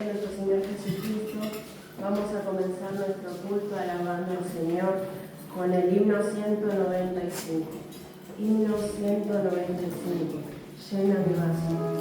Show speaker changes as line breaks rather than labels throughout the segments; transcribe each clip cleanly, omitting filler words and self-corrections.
Nuestro Señor Jesucristo, vamos a comenzar nuestro culto alabando al Señor con el himno 195. Himno 195. Llena mi vaso.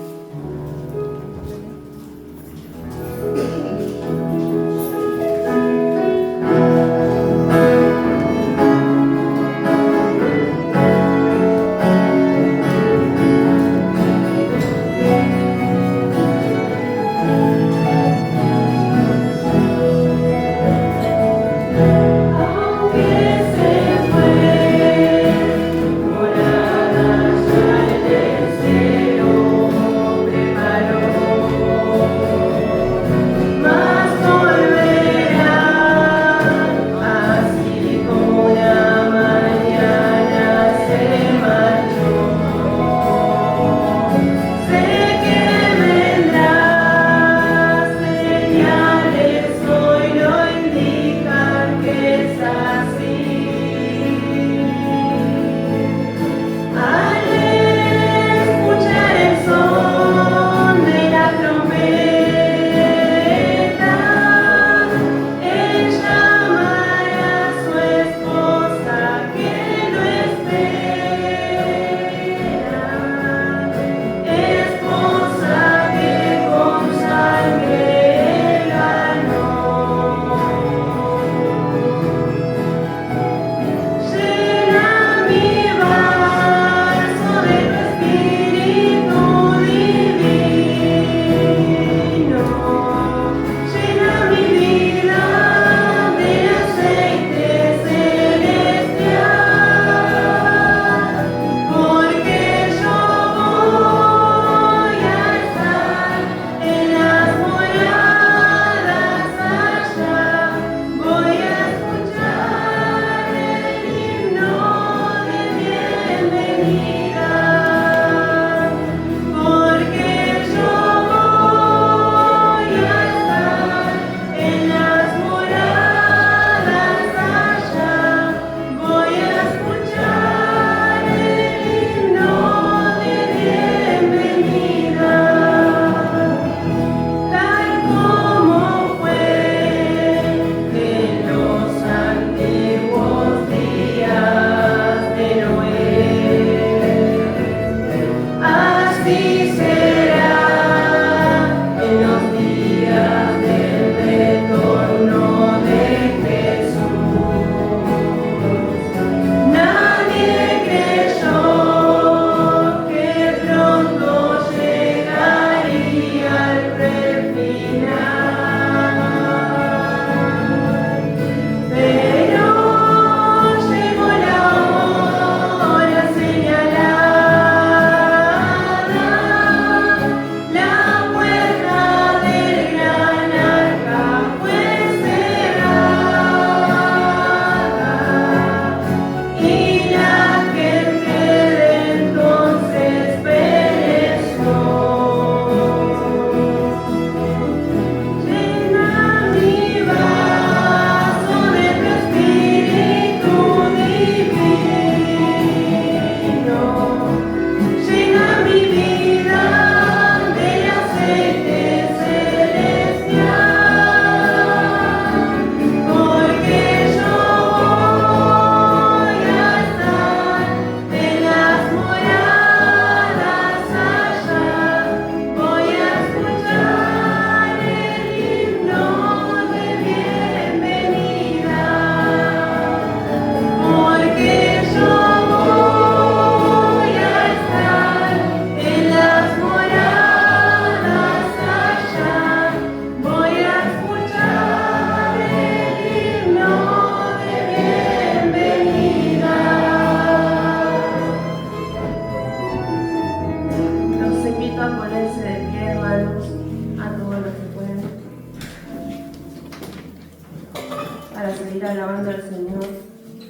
Alabando al Señor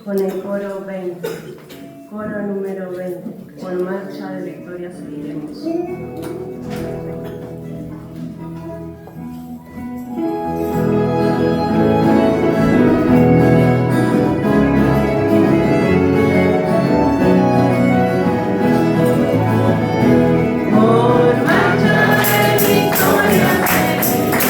con el coro 20, coro número 20, con marcha de victoria seguiremos.
Por marcha de victoria seguiremos.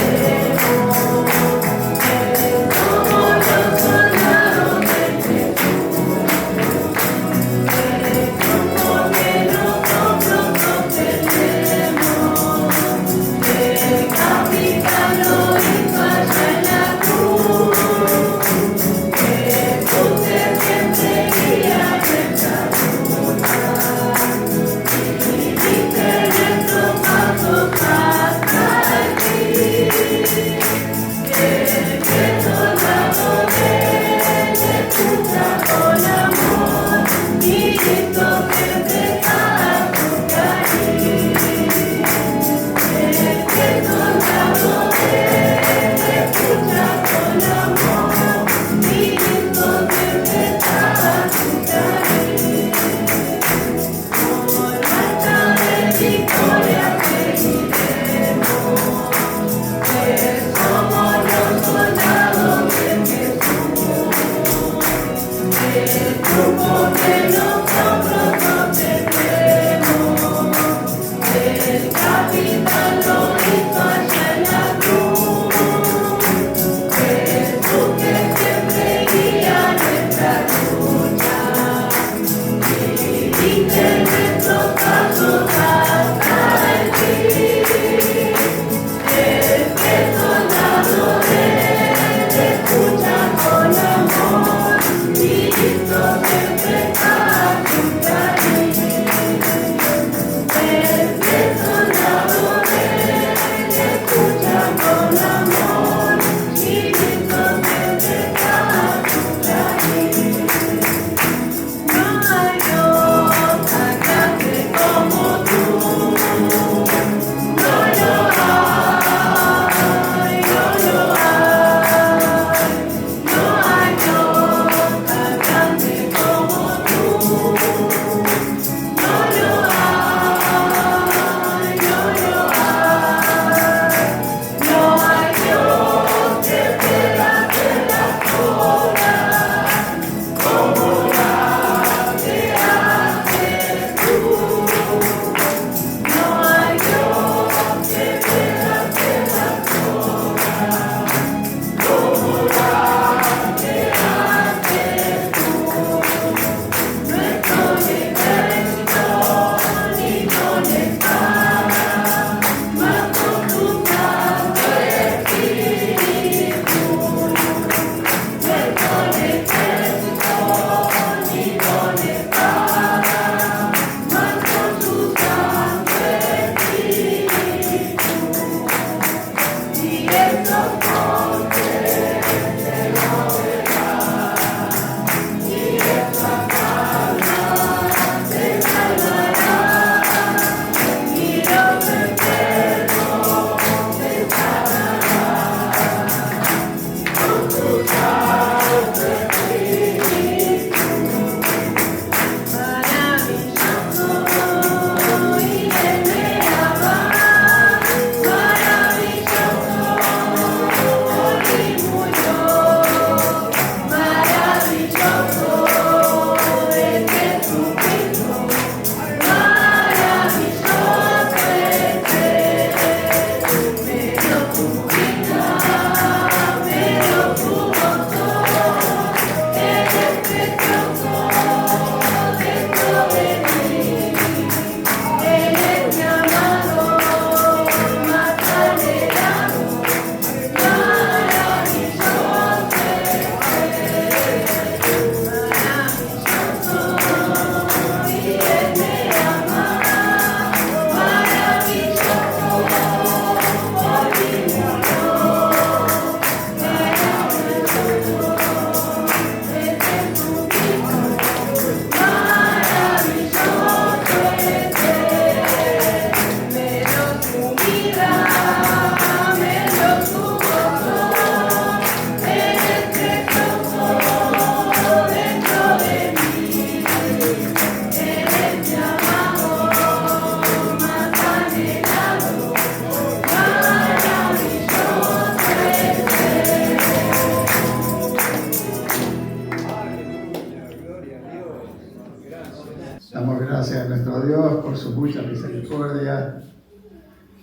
Damos gracias a nuestro Dios por su mucha misericordia,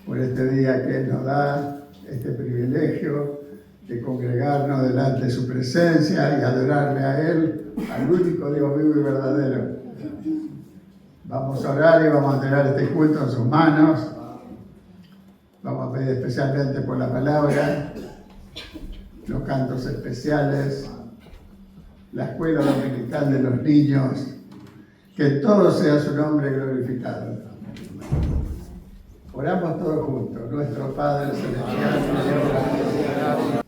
por este día que Él nos da, este privilegio de congregarnos delante de su presencia y adorarle a Él, al único Dios vivo y verdadero. Vamos a orar y vamos a entregar este culto en sus manos. Vamos a pedir especialmente por la palabra, los cantos especiales, la escuela dominical de los niños. Que todo sea su nombre glorificado. Oramos todos juntos. Nuestro Padre Celestial.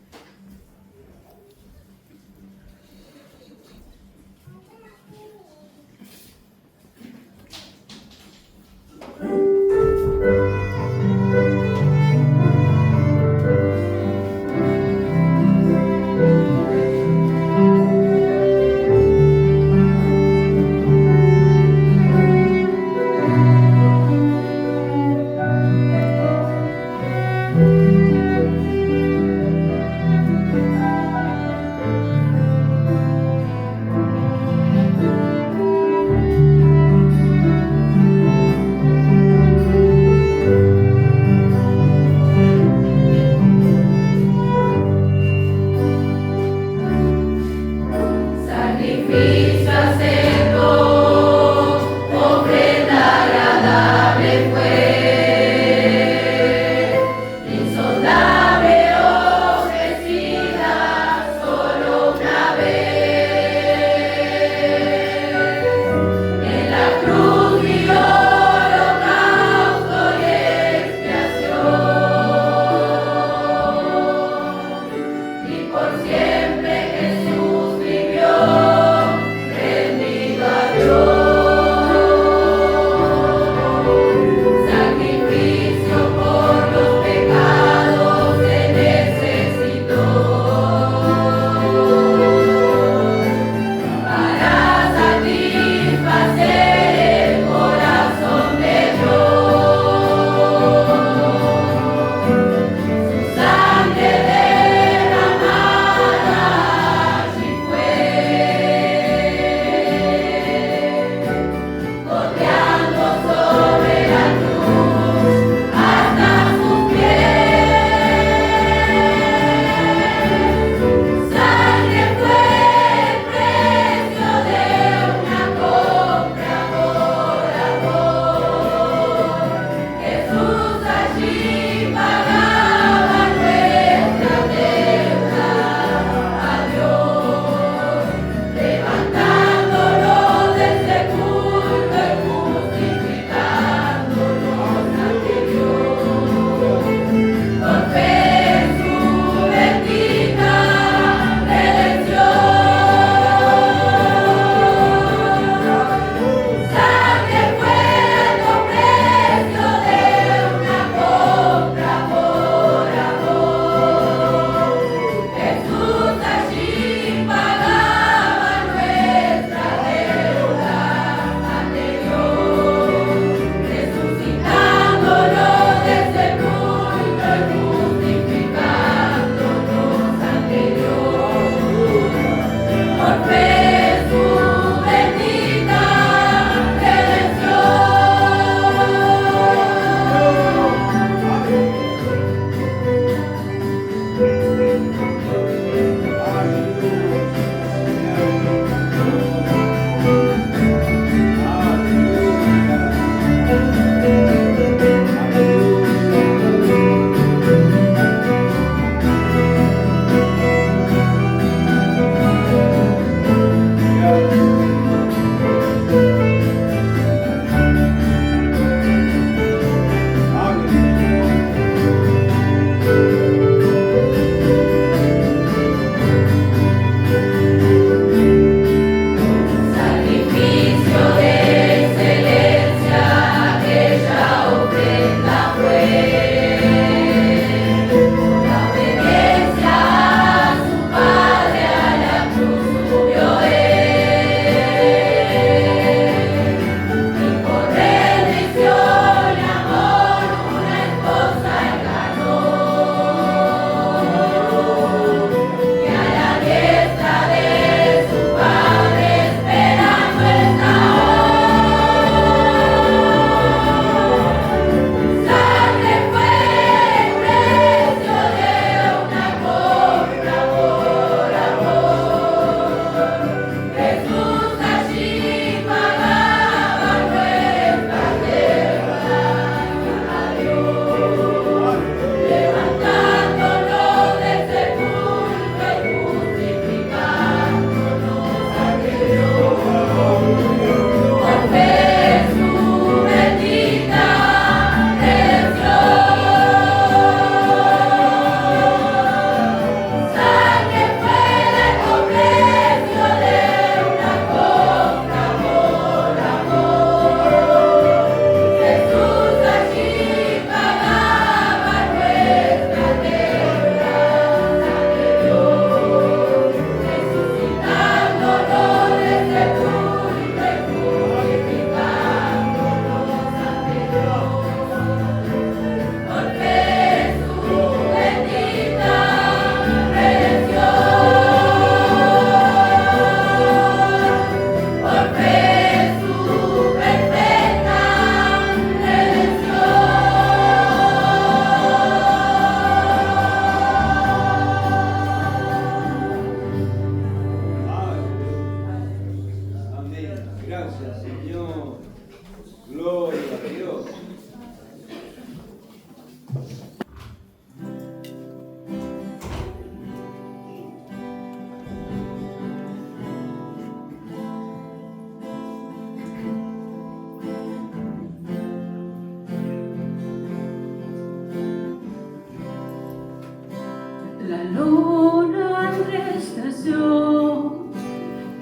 La luna entristeció,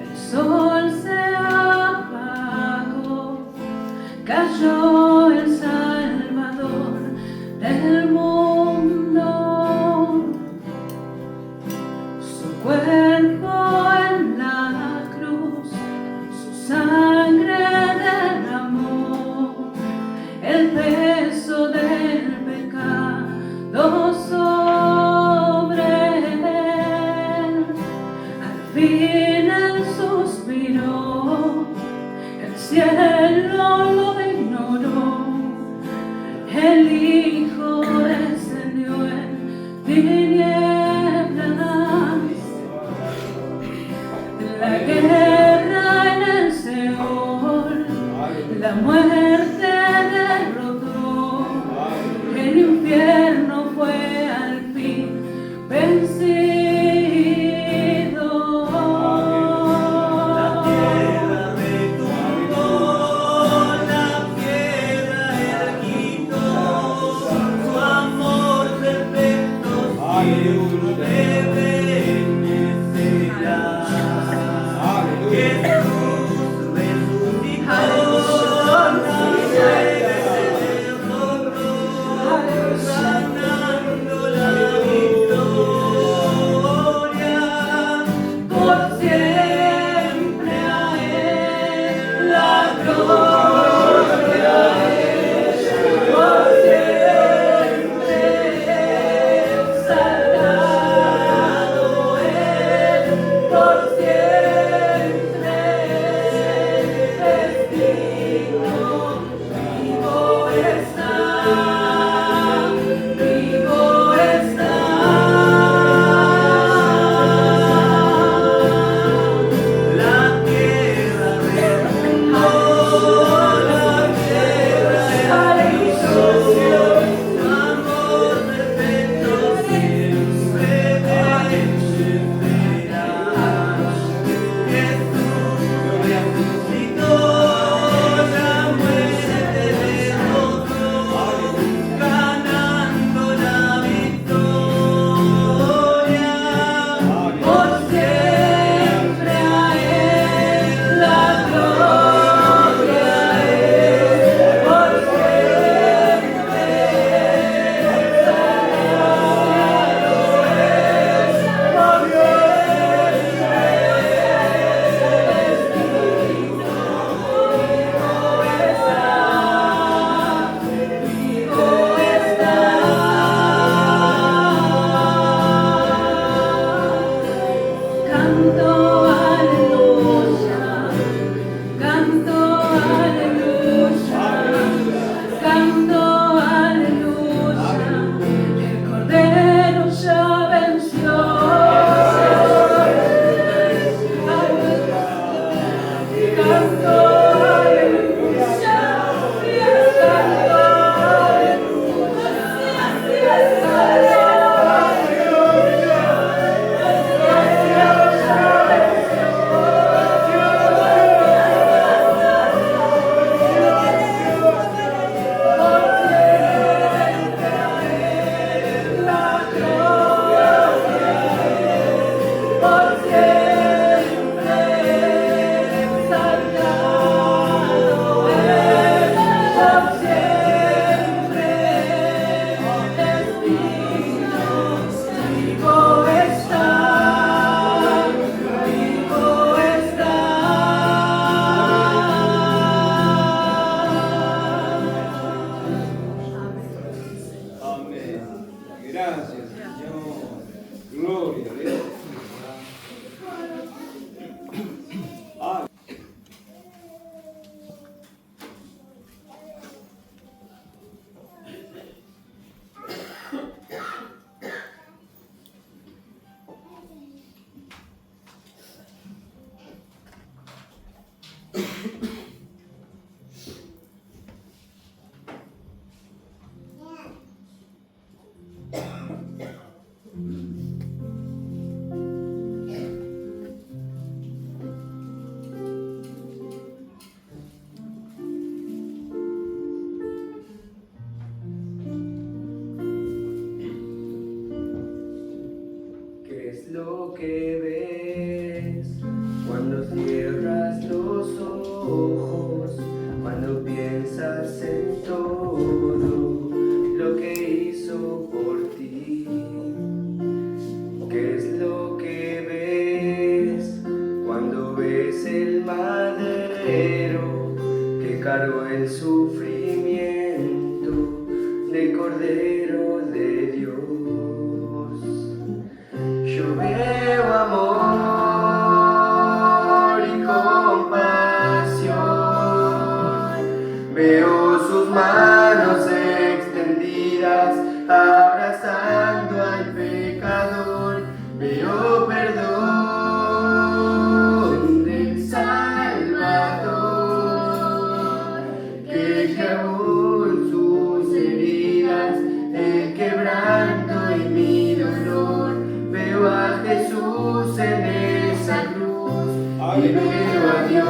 el sol se apagó, cayó el Salvador del mundo. Su cuerpo en la cruz, su sangre derramó, el peso del pecado sobre él. Al fin él suspiró, el cielo lo ignoró, el Hijo descendió en tinieblas. La guerra en el Seol, la muerte derrotó, el infierno fue al fin vencido.
La piedra retumbó, la piedra erguido, su amor perfecto siempre benecerá. Jesús resucitó, la muerte derrotó, ganando la victoria. Por siempre a Él la gloria es, por siempre exaltado Él, por siempre es digno. Vivo está, vivo está. La tierra retumbó, la tierra erguió, su amor perfecto siempre benecerá. Jesús resucitó, la muerte derrotó, ganando la victoria. Por siempre a Él la gloria es, por siempre exaltado es, por canto aleluya, canto aleluya, canto aleluya, el Cordero ya venció. Canto aleluya, canto Amén. Gracias, Señor. Gloria a Dios. Ah.
lo que ves cuando cierras los ojos, cuando piensas en todo lo que hizo por ti? ¿Qué es lo que ves cuando ves el madero que cargó el sufrimiento del Cordero de Dios? Yo veo amor y compasión, veo sus manos extendidas abrazando al pecador, veo perdón del Salvador que clavó en sus heridas el quebranto y mi dolor. Veo a Jesús en esa cruz y veo a Dios.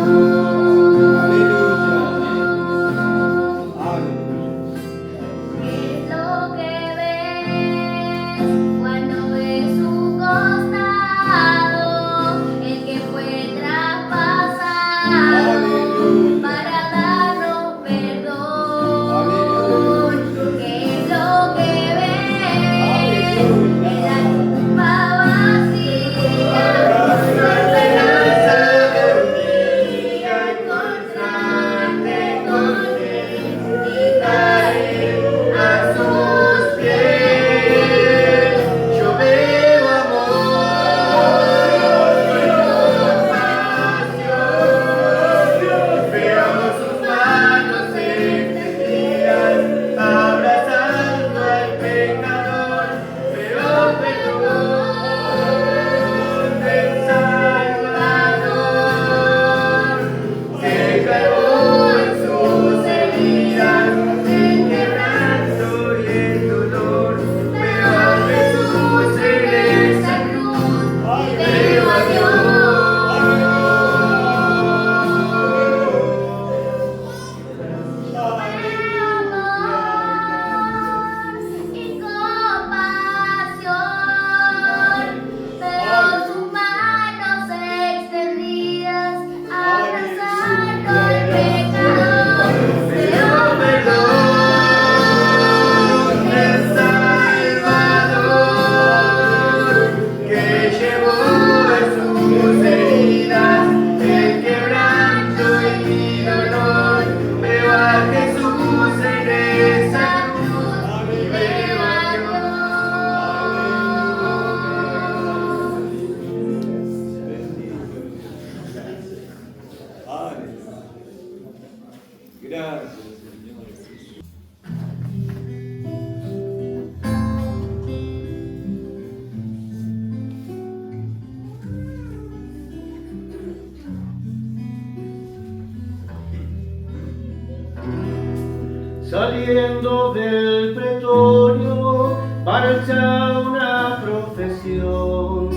Saliendo del pretorio, marcha una procesión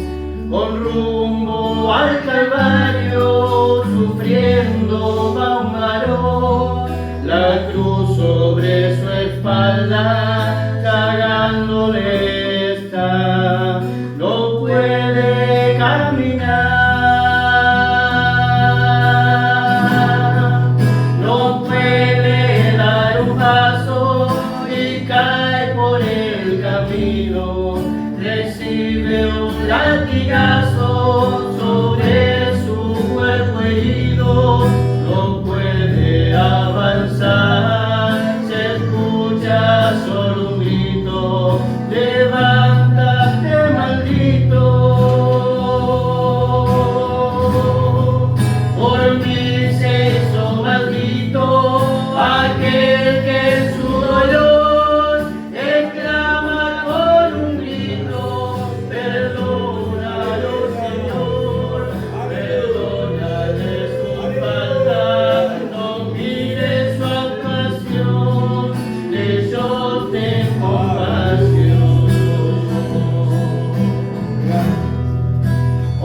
con rumbo al Calvario, sufriendo va un varón, la cruz sobre su espalda, cargándole está, no puede caminar. Recibe un latigazo sobre su cuerpo herido, no puede avanzar, se escucha solo un grito, levántate maldito, por mí se hizo maldito aquel que en su dolor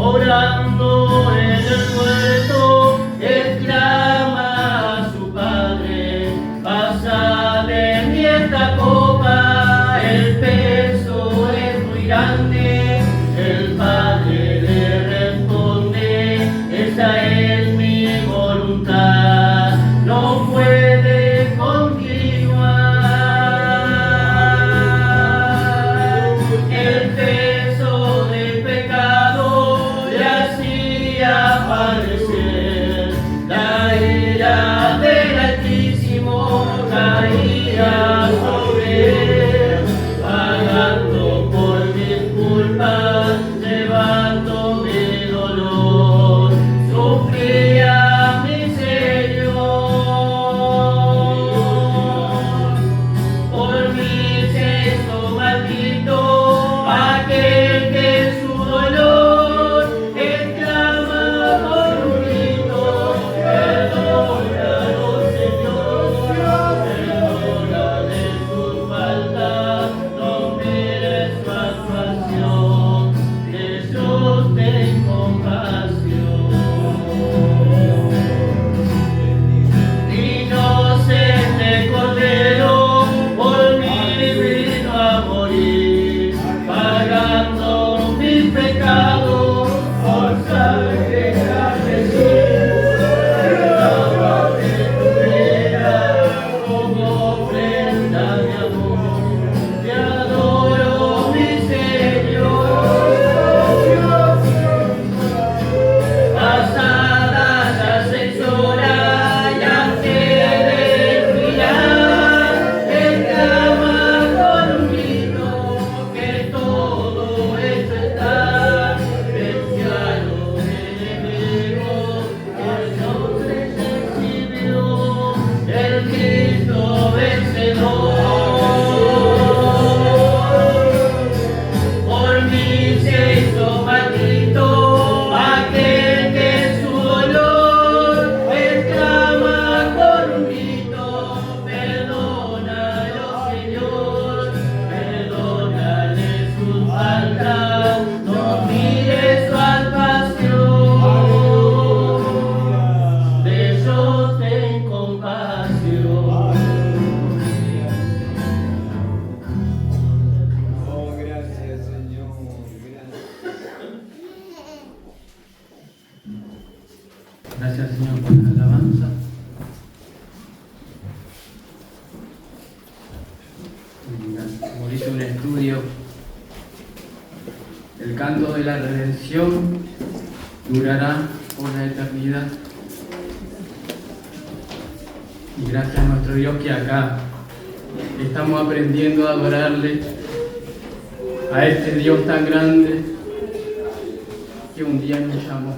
orando en el muerto, exclama a su padre, pasa de mí esta copa, el peso es muy grande, el padre
Gracias, Señor, por la alabanza. Como dice un estudio, el canto de la redención durará por la eternidad. Y gracias a nuestro Dios que acá estamos aprendiendo a adorarle, a este Dios tan grande que un día nos llamó.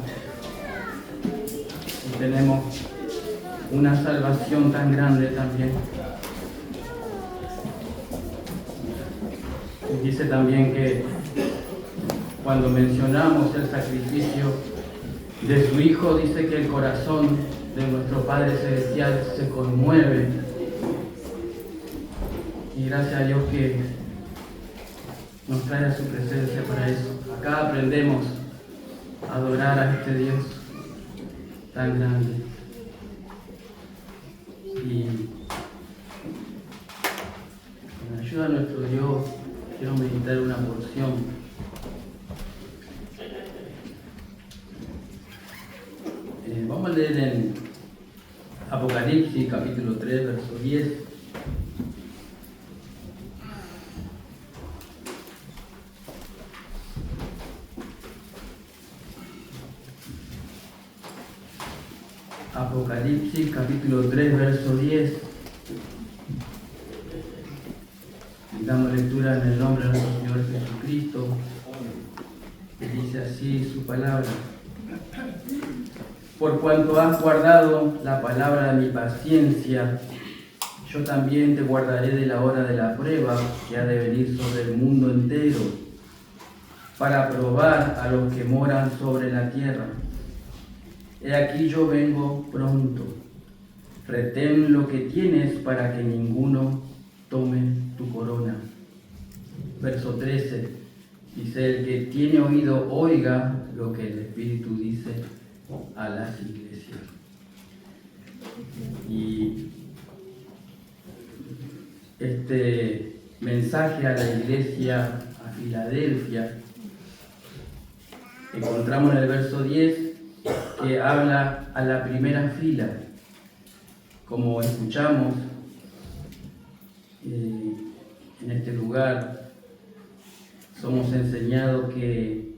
Y tenemos una salvación tan grande también. Y dice también que cuando mencionamos el sacrificio de su Hijo, dice que el corazón de nuestro Padre Celestial se conmueve. Y gracias a Dios que nos trae a su presencia para eso. Acá aprendemos a adorar a este Dios tan grande. Y con la ayuda de nuestro Dios quiero meditar una porción. Vamos a leer en Apocalipsis capítulo 3, verso 10. Apocalipsis capítulo 3, verso 10. Damos lectura en el nombre de nuestro Señor Jesucristo, que dice así su palabra. Por cuanto has guardado la palabra de mi paciencia, yo también te guardaré de la hora de la prueba que ha de venir sobre el mundo entero, para probar a los que moran sobre la tierra. He aquí yo vengo pronto. Retén lo que tienes para que ninguno tome tu corona. Verso 13. Dice, el que tiene oído oiga lo que el Espíritu dice a las iglesias. Y este mensaje a la iglesia a Filadelfia encontramos en el verso 10 que habla a la primera fila. Como escuchamos en este lugar, somos enseñados que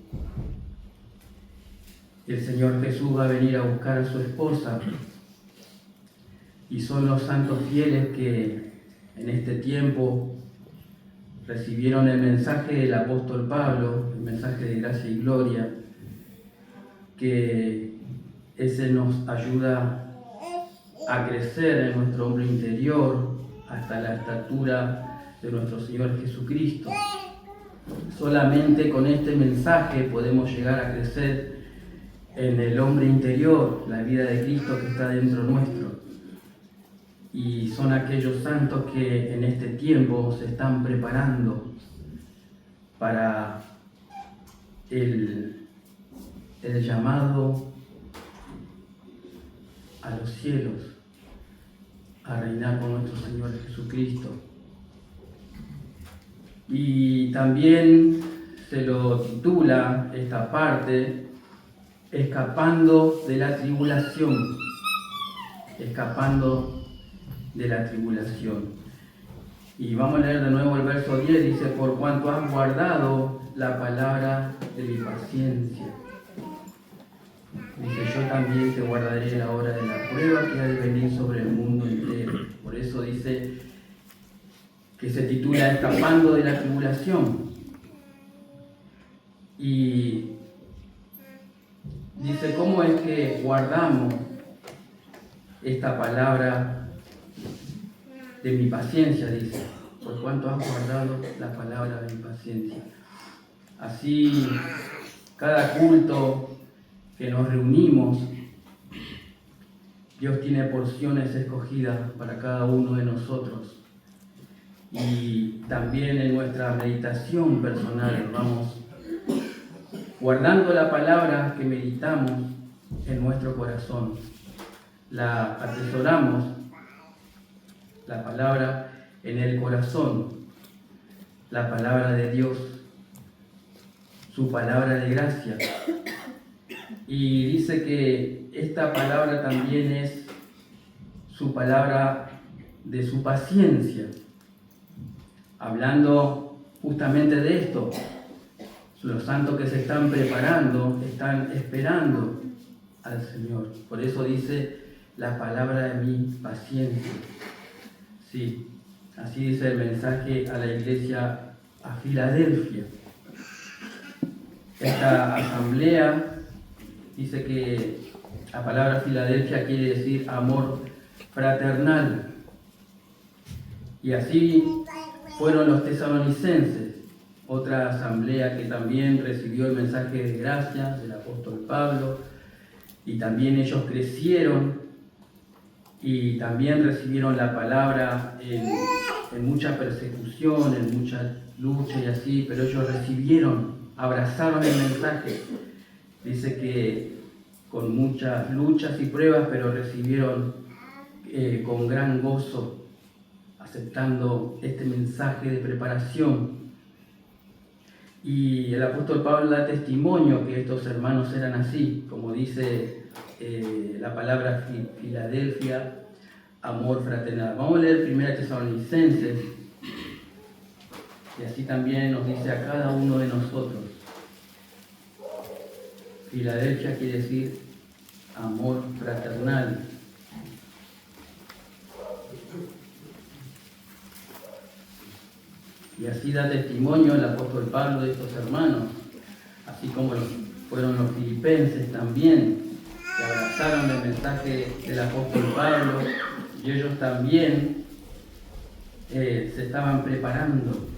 el Señor Jesús va a venir a buscar a su esposa, y son los santos fieles que en este tiempo recibieron el mensaje del apóstol Pablo, el mensaje de gracia y gloria, que ese nos ayuda a crecer en nuestro hombre interior hasta la estatura de nuestro Señor Jesucristo. Solamente con este mensaje podemos llegar a crecer en el hombre interior, la vida de Cristo que está dentro nuestro. Y son aquellos santos que en este tiempo se están preparando para el llamado a los cielos, a reinar con nuestro Señor Jesucristo. Y también se lo titula esta parte, escapando de la tribulación. Escapando de la tribulación. Y vamos a leer de nuevo el verso 10, dice, por cuanto has guardado la palabra de mi paciencia. Dice, yo también te guardaré la hora de la prueba que ha de venir sobre el mundo entero. Por eso dice que se titula escapando de la tribulación. Y dice, ¿cómo es que guardamos esta palabra de mi paciencia? Dice, por cuanto has guardado la palabra de mi paciencia. Así, cada culto que nos reunimos, Dios tiene porciones escogidas para cada uno de nosotros. Y también en nuestra meditación personal vamos guardando la palabra que meditamos en nuestro corazón. La atesoramos, la palabra en el corazón, la palabra de Dios, su palabra de gracia. Y dice que esta palabra también es su palabra de su paciencia, hablando justamente de esto. Los santos que se están preparando, están esperando al Señor. Por eso dice la palabra de mi paciencia. Sí, así dice el mensaje a la iglesia a Filadelfia. Esta asamblea dice que la palabra Filadelfia quiere decir amor fraternal. Y así fueron los tesalonicenses, otra asamblea que también recibió el mensaje de gracia del apóstol Pablo, y también ellos crecieron y también recibieron la palabra en mucha persecución, en mucha lucha y así, pero ellos recibieron, abrazaron el mensaje. Dice que con muchas luchas y pruebas, pero recibieron con gran gozo, aceptando este mensaje de preparación. Y el apóstol Pablo da testimonio que estos hermanos eran así, como dice la palabra Filadelfia, amor fraternal. Vamos a leer 1 Tesalonicenses, y así también nos dice a cada uno de nosotros. Filadelfia quiere decir amor fraternal. Y así da testimonio el apóstol Pablo de estos hermanos, así como fueron los filipenses también, que abrazaron el mensaje del apóstol Pablo, y ellos también se estaban preparando,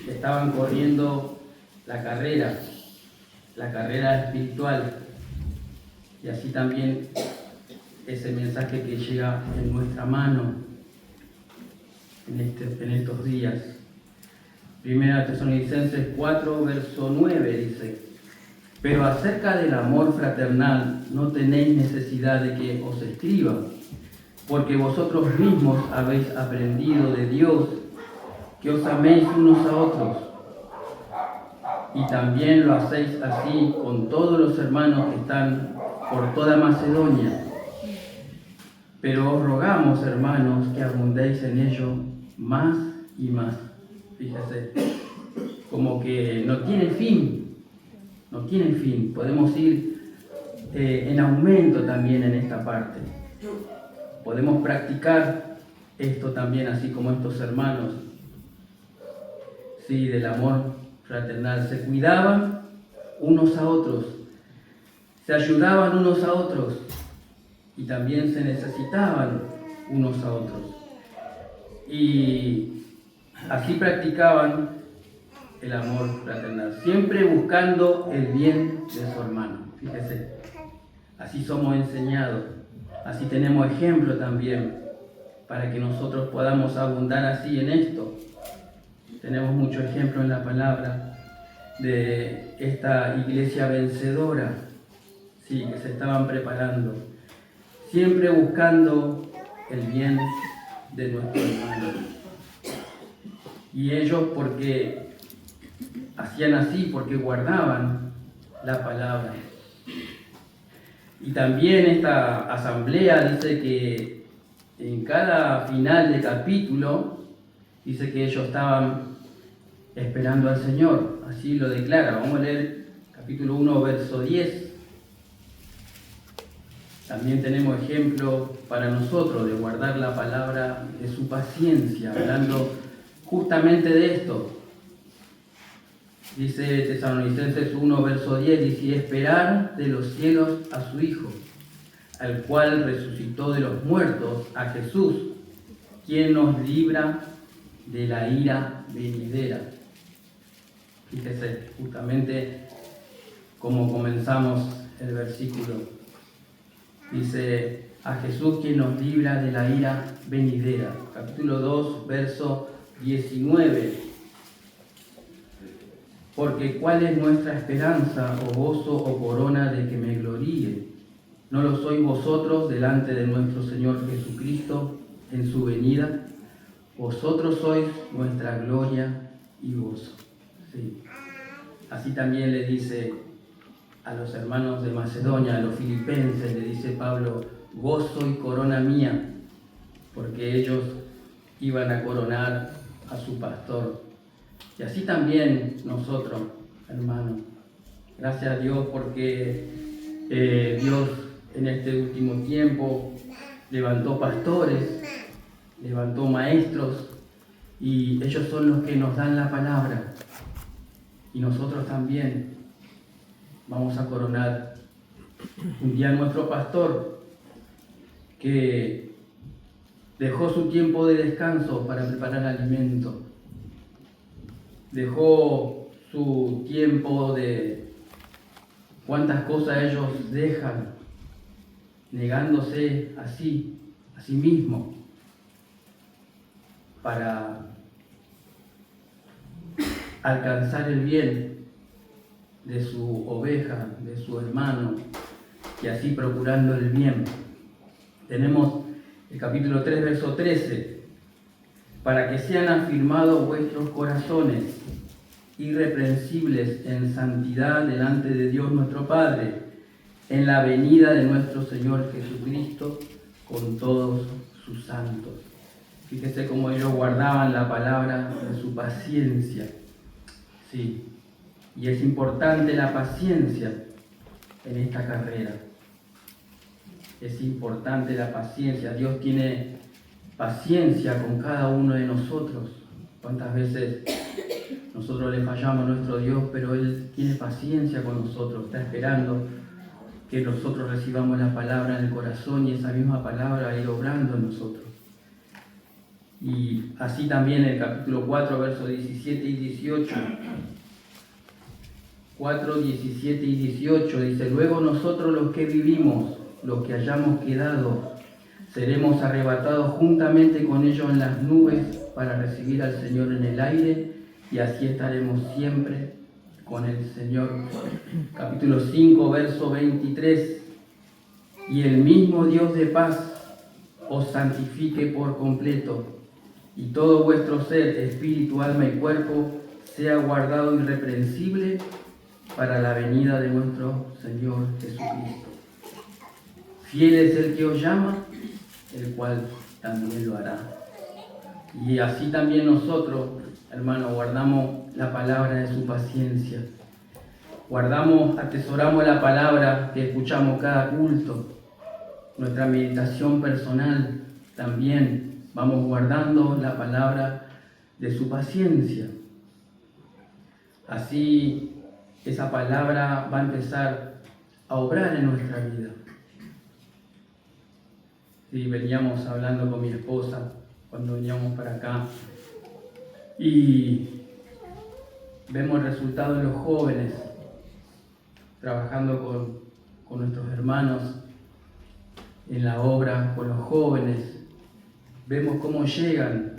estaban corriendo la carrera espiritual, y así también ese mensaje que llega en nuestra mano en estos días. 1 Tesalonicenses 4, verso 9 dice: pero acerca del amor fraternal no tenéis necesidad de que os escriba, porque vosotros mismos habéis aprendido de Dios que os améis unos a otros, y también lo hacéis así con todos los hermanos que están por toda Macedonia. Pero os rogamos, hermanos, que abundéis en ello más y más. Fíjese, como que no tiene fin. Podemos ir en aumento también en esta parte. Podemos practicar esto también, así como estos hermanos, sí, del amor fraternal. Se cuidaban unos a otros, se ayudaban unos a otros, y también se necesitaban unos a otros. Y así practicaban el amor fraternal, siempre buscando el bien de su hermano. Fíjese, así somos enseñados, así tenemos ejemplo también, para que nosotros podamos abundar así en esto. Tenemos mucho ejemplo en la palabra de esta iglesia vencedora, sí, que se estaban preparando, siempre buscando el bien de nuestro hermano. Y ellos porque hacían así, porque guardaban la palabra. Y también esta asamblea dice que en cada final de capítulo, dice que ellos estaban esperando al Señor, así lo declara. Vamos a leer capítulo 1, verso 10. También tenemos ejemplo para nosotros de guardar la palabra de su paciencia, hablando justamente de esto. Dice Tesalonicenses 1, verso 10, dice: esperar de los cielos a su Hijo, al cual resucitó de los muertos, a Jesús, quien nos libra de la ira venidera. Fíjese, justamente como comenzamos el versículo. Dice: a Jesús quien nos libra de la ira venidera. Capítulo 2, verso 19. Porque ¿cuál es nuestra esperanza, o gozo, o corona de que me gloríe? ¿No lo sois vosotros delante de nuestro Señor Jesucristo en su venida? Vosotros sois nuestra gloria y gozo. Sí. Así también le dice a los hermanos de Macedonia, a los filipenses, le dice Pablo, gozo y corona mía, porque ellos iban a coronar a su pastor. Y así también nosotros, hermanos. Gracias a Dios porque Dios en este último tiempo levantó pastores, levantó maestros, y ellos son los que nos dan la palabra. Y nosotros también vamos a coronar un día a nuestro pastor, que dejó su tiempo de descanso para preparar alimento, dejó su tiempo de cuántas cosas ellos dejan, negándose a sí mismo, para alcanzar el bien de su oveja, de su hermano, y así procurando el bien. Tenemos el capítulo 3, verso 13, para que sean afirmados vuestros corazones, irreprensibles en santidad delante de Dios nuestro Padre, en la venida de nuestro Señor Jesucristo con todos sus santos. Fíjese cómo ellos guardaban la palabra de su paciencia. Sí, y es importante la paciencia en esta carrera. Es importante la paciencia. Dios tiene paciencia con cada uno de nosotros. ¿Cuántas veces nosotros le fallamos a nuestro Dios, pero Él tiene paciencia con nosotros? Está esperando que nosotros recibamos la palabra en el corazón y esa misma palabra va a ir obrando en nosotros. Y así también el capítulo 4, versos 17 y 18. 4, 17 y 18 dice, luego nosotros los que vivimos, los que hayamos quedado, seremos arrebatados juntamente con ellos en las nubes para recibir al Señor en el aire, y así estaremos siempre con el Señor. Capítulo 5, verso 23. Y el mismo Dios de paz os santifique por completo, y todo vuestro ser, espíritu, alma y cuerpo, sea guardado irreprensible para la venida de nuestro Señor Jesucristo. Fiel es el que os llama, el cual también lo hará. Y así también nosotros, hermanos, guardamos la palabra de su paciencia. Guardamos, atesoramos la palabra que escuchamos cada culto. Nuestra meditación personal también vamos guardando la palabra de su paciencia. Así esa palabra va a empezar a obrar en nuestra vida. Sí, veníamos hablando con mi esposa cuando veníamos para acá y vemos el resultado de los jóvenes trabajando con nuestros hermanos en la obra, con los jóvenes. Vemos cómo llegan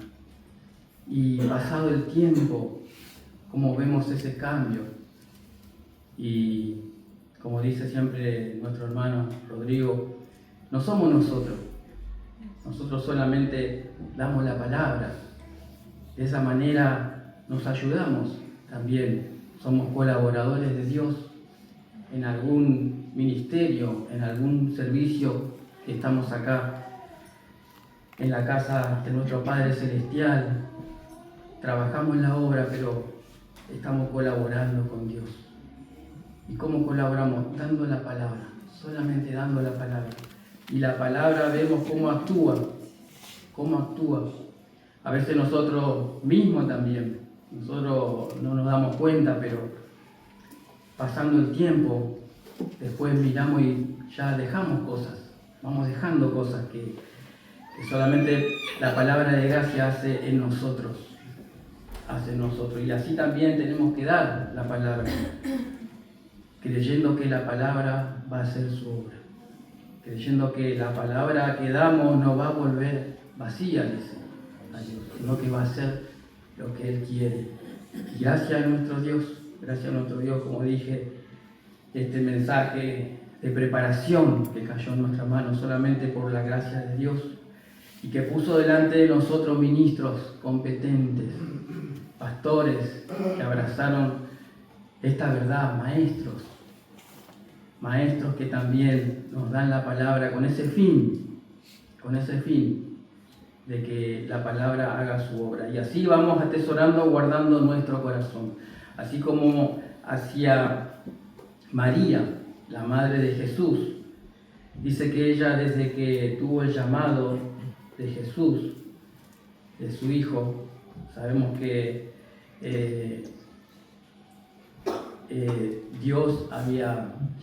y pasado el tiempo, cómo vemos ese cambio. Y como dice siempre nuestro hermano Rodrigo, no somos nosotros solamente damos la palabra. De esa manera nos ayudamos también, somos colaboradores de Dios en algún ministerio, en algún servicio que estamos acá en la casa de nuestro Padre Celestial. Trabajamos en la obra, pero estamos colaborando con Dios. ¿Y cómo colaboramos? Dando la palabra, solamente dando la palabra. Y la palabra vemos cómo actúa. A veces nosotros mismos también, nosotros no nos damos cuenta, pero pasando el tiempo, después miramos y ya dejamos cosas, vamos dejando cosas que solamente la palabra de gracia hace en nosotros. Y así también tenemos que dar la palabra, creyendo que la palabra va a hacer su obra, creyendo que la palabra que damos no va a volver vacía, dice a Dios, sino que va a hacer lo que Él quiere. Y gracias a nuestro Dios, como dije, este mensaje de preparación que cayó en nuestra mano solamente por la gracia de Dios, y que puso delante de nosotros ministros competentes, pastores que abrazaron esta verdad, maestros maestros que también nos dan la palabra con ese fin de que la palabra haga su obra. Y así vamos atesorando, guardando nuestro corazón. Así como hacía María, la madre de Jesús. Dice que ella, desde que tuvo el llamado de Jesús, de su hijo, sabemos que Dios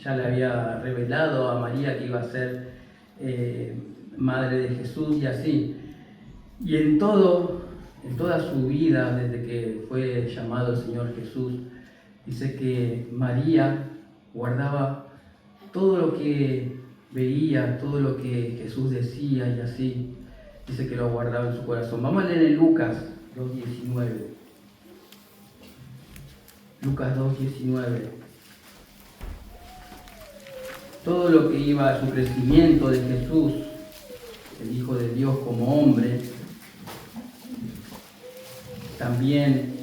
ya le había revelado a María que iba a ser madre de Jesús y así. Y en toda su vida, desde que fue llamado el Señor Jesús, dice que María guardaba todo lo que veía, todo lo que Jesús decía y así. Dice que lo guardaba en su corazón. Vamos a leer en Lucas 2:19. Lucas 2:19. Todo lo que iba a su crecimiento de Jesús, el Hijo de Dios como hombre, también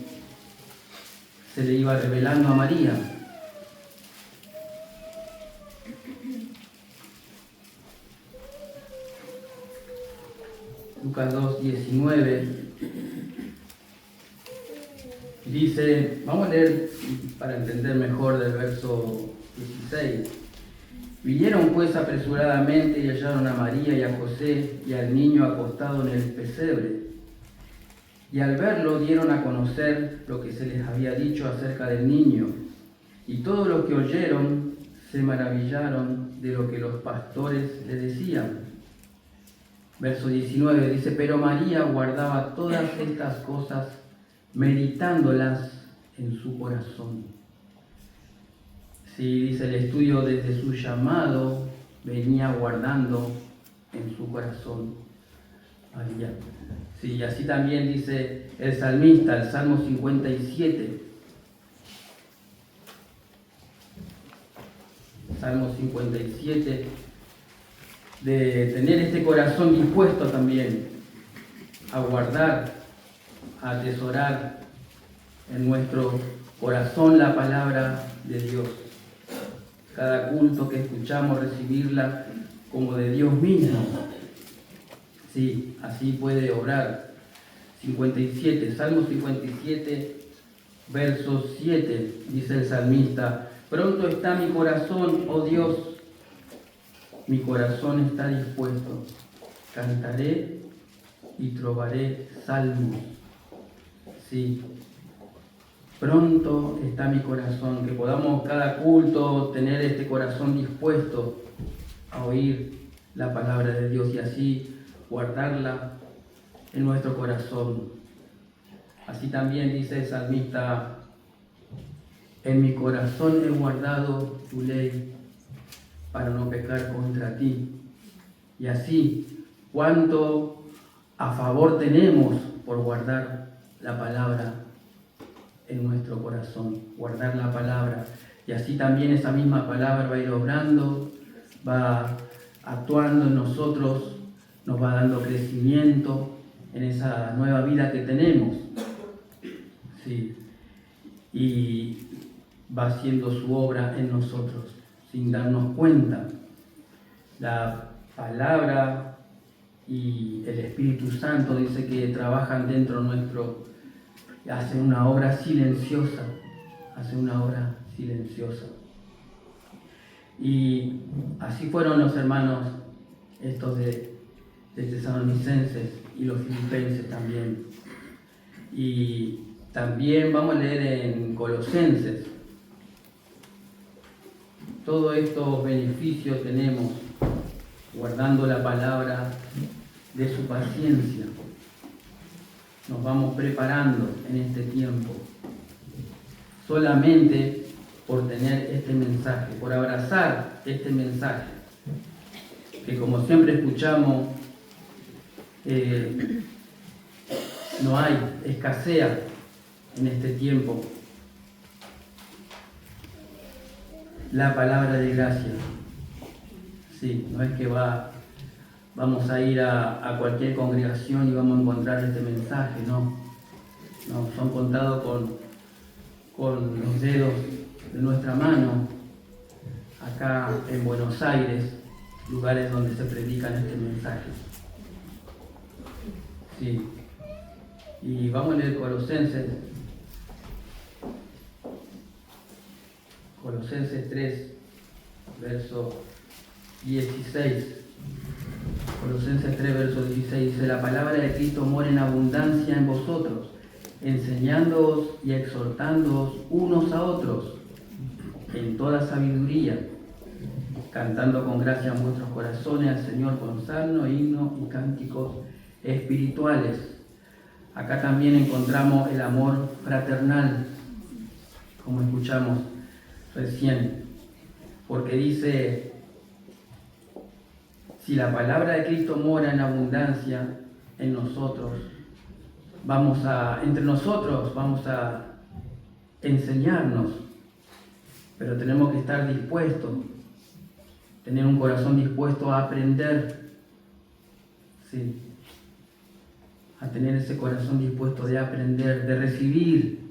se le iba revelando a María. Lucas 2:19 dice, vamos a leer para entender mejor del verso 16. Vinieron pues apresuradamente y hallaron a María y a José y al niño acostado en el pesebre. Y al verlo dieron a conocer lo que se les había dicho acerca del niño. Y todos los que oyeron se maravillaron de lo que los pastores le decían. Verso 19 dice, pero María guardaba todas estas cosas, meditándolas en su corazón. Sí, dice el estudio, desde su llamado venía guardando en su corazón María. Sí, y así también dice el salmista, el Salmo 57. Salmo 57, de tener este corazón dispuesto también a guardar, a atesorar en nuestro corazón la palabra de Dios. Cada culto que escuchamos, recibirla como de Dios mismo. Sí, así puede obrar. 57, Salmo 57, verso 7, dice el salmista, pronto está mi corazón, oh Dios, mi corazón está dispuesto, cantaré y trovaré salmos. Sí, pronto está mi corazón, que podamos cada culto tener este corazón dispuesto a oír la palabra de Dios y así guardarla en nuestro corazón. Así también dice el salmista, en mi corazón he guardado tu ley para no pecar contra ti. Y así, cuánto a favor tenemos por guardar la palabra en nuestro corazón, guardar la palabra. Y así también esa misma palabra va a ir obrando, va actuando en nosotros, nos va dando crecimiento en esa nueva vida que tenemos. Sí. Y va haciendo su obra en nosotros, sin darnos cuenta. La palabra y el Espíritu Santo dice que trabajan dentro nuestro, hacen una obra silenciosa, Y así fueron los hermanos estos de Tesalonicenses y los filipenses también. Y también vamos a leer en Colosenses. Todos estos beneficios tenemos guardando la palabra de su paciencia. Nos vamos preparando en este tiempo solamente por tener este mensaje, por abrazar este mensaje, que como siempre escuchamos, no hay, escasea en este tiempo la palabra de gracia. Sí, no es que vamos a ir a cualquier congregación y vamos a encontrar este mensaje, no, son contados con los dedos de nuestra mano acá en Buenos Aires, lugares donde se predican este mensaje. Sí. Y vamos a leer Colosenses 3, verso 16. Colosenses 3, verso 16 dice: la palabra de Cristo mora en abundancia en vosotros, enseñándoos y exhortándoos unos a otros en toda sabiduría, cantando con gracia en vuestros corazones al Señor con salmo, himno y cánticos espirituales. Acá también encontramos el amor fraternal, como escuchamos recién, porque dice: si la palabra de Cristo mora en abundancia en nosotros, entre nosotros vamos a enseñarnos, pero tenemos que estar dispuestos, tener un corazón dispuesto a aprender, sí, a tener ese corazón dispuesto de aprender, de recibir,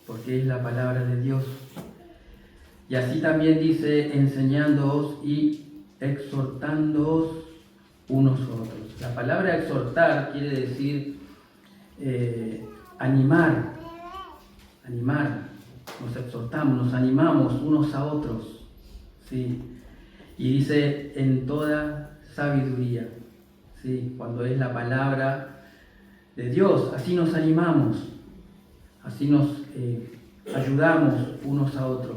porque es la palabra de Dios. Y así también dice: enseñándoos y exhortándoos unos a otros. La palabra exhortar quiere decir animar, nos exhortamos, nos animamos unos a otros, ¿sí? Y dice en toda sabiduría, ¿sí? Cuando es la palabra de Dios, así nos animamos, así nos ayudamos unos a otros.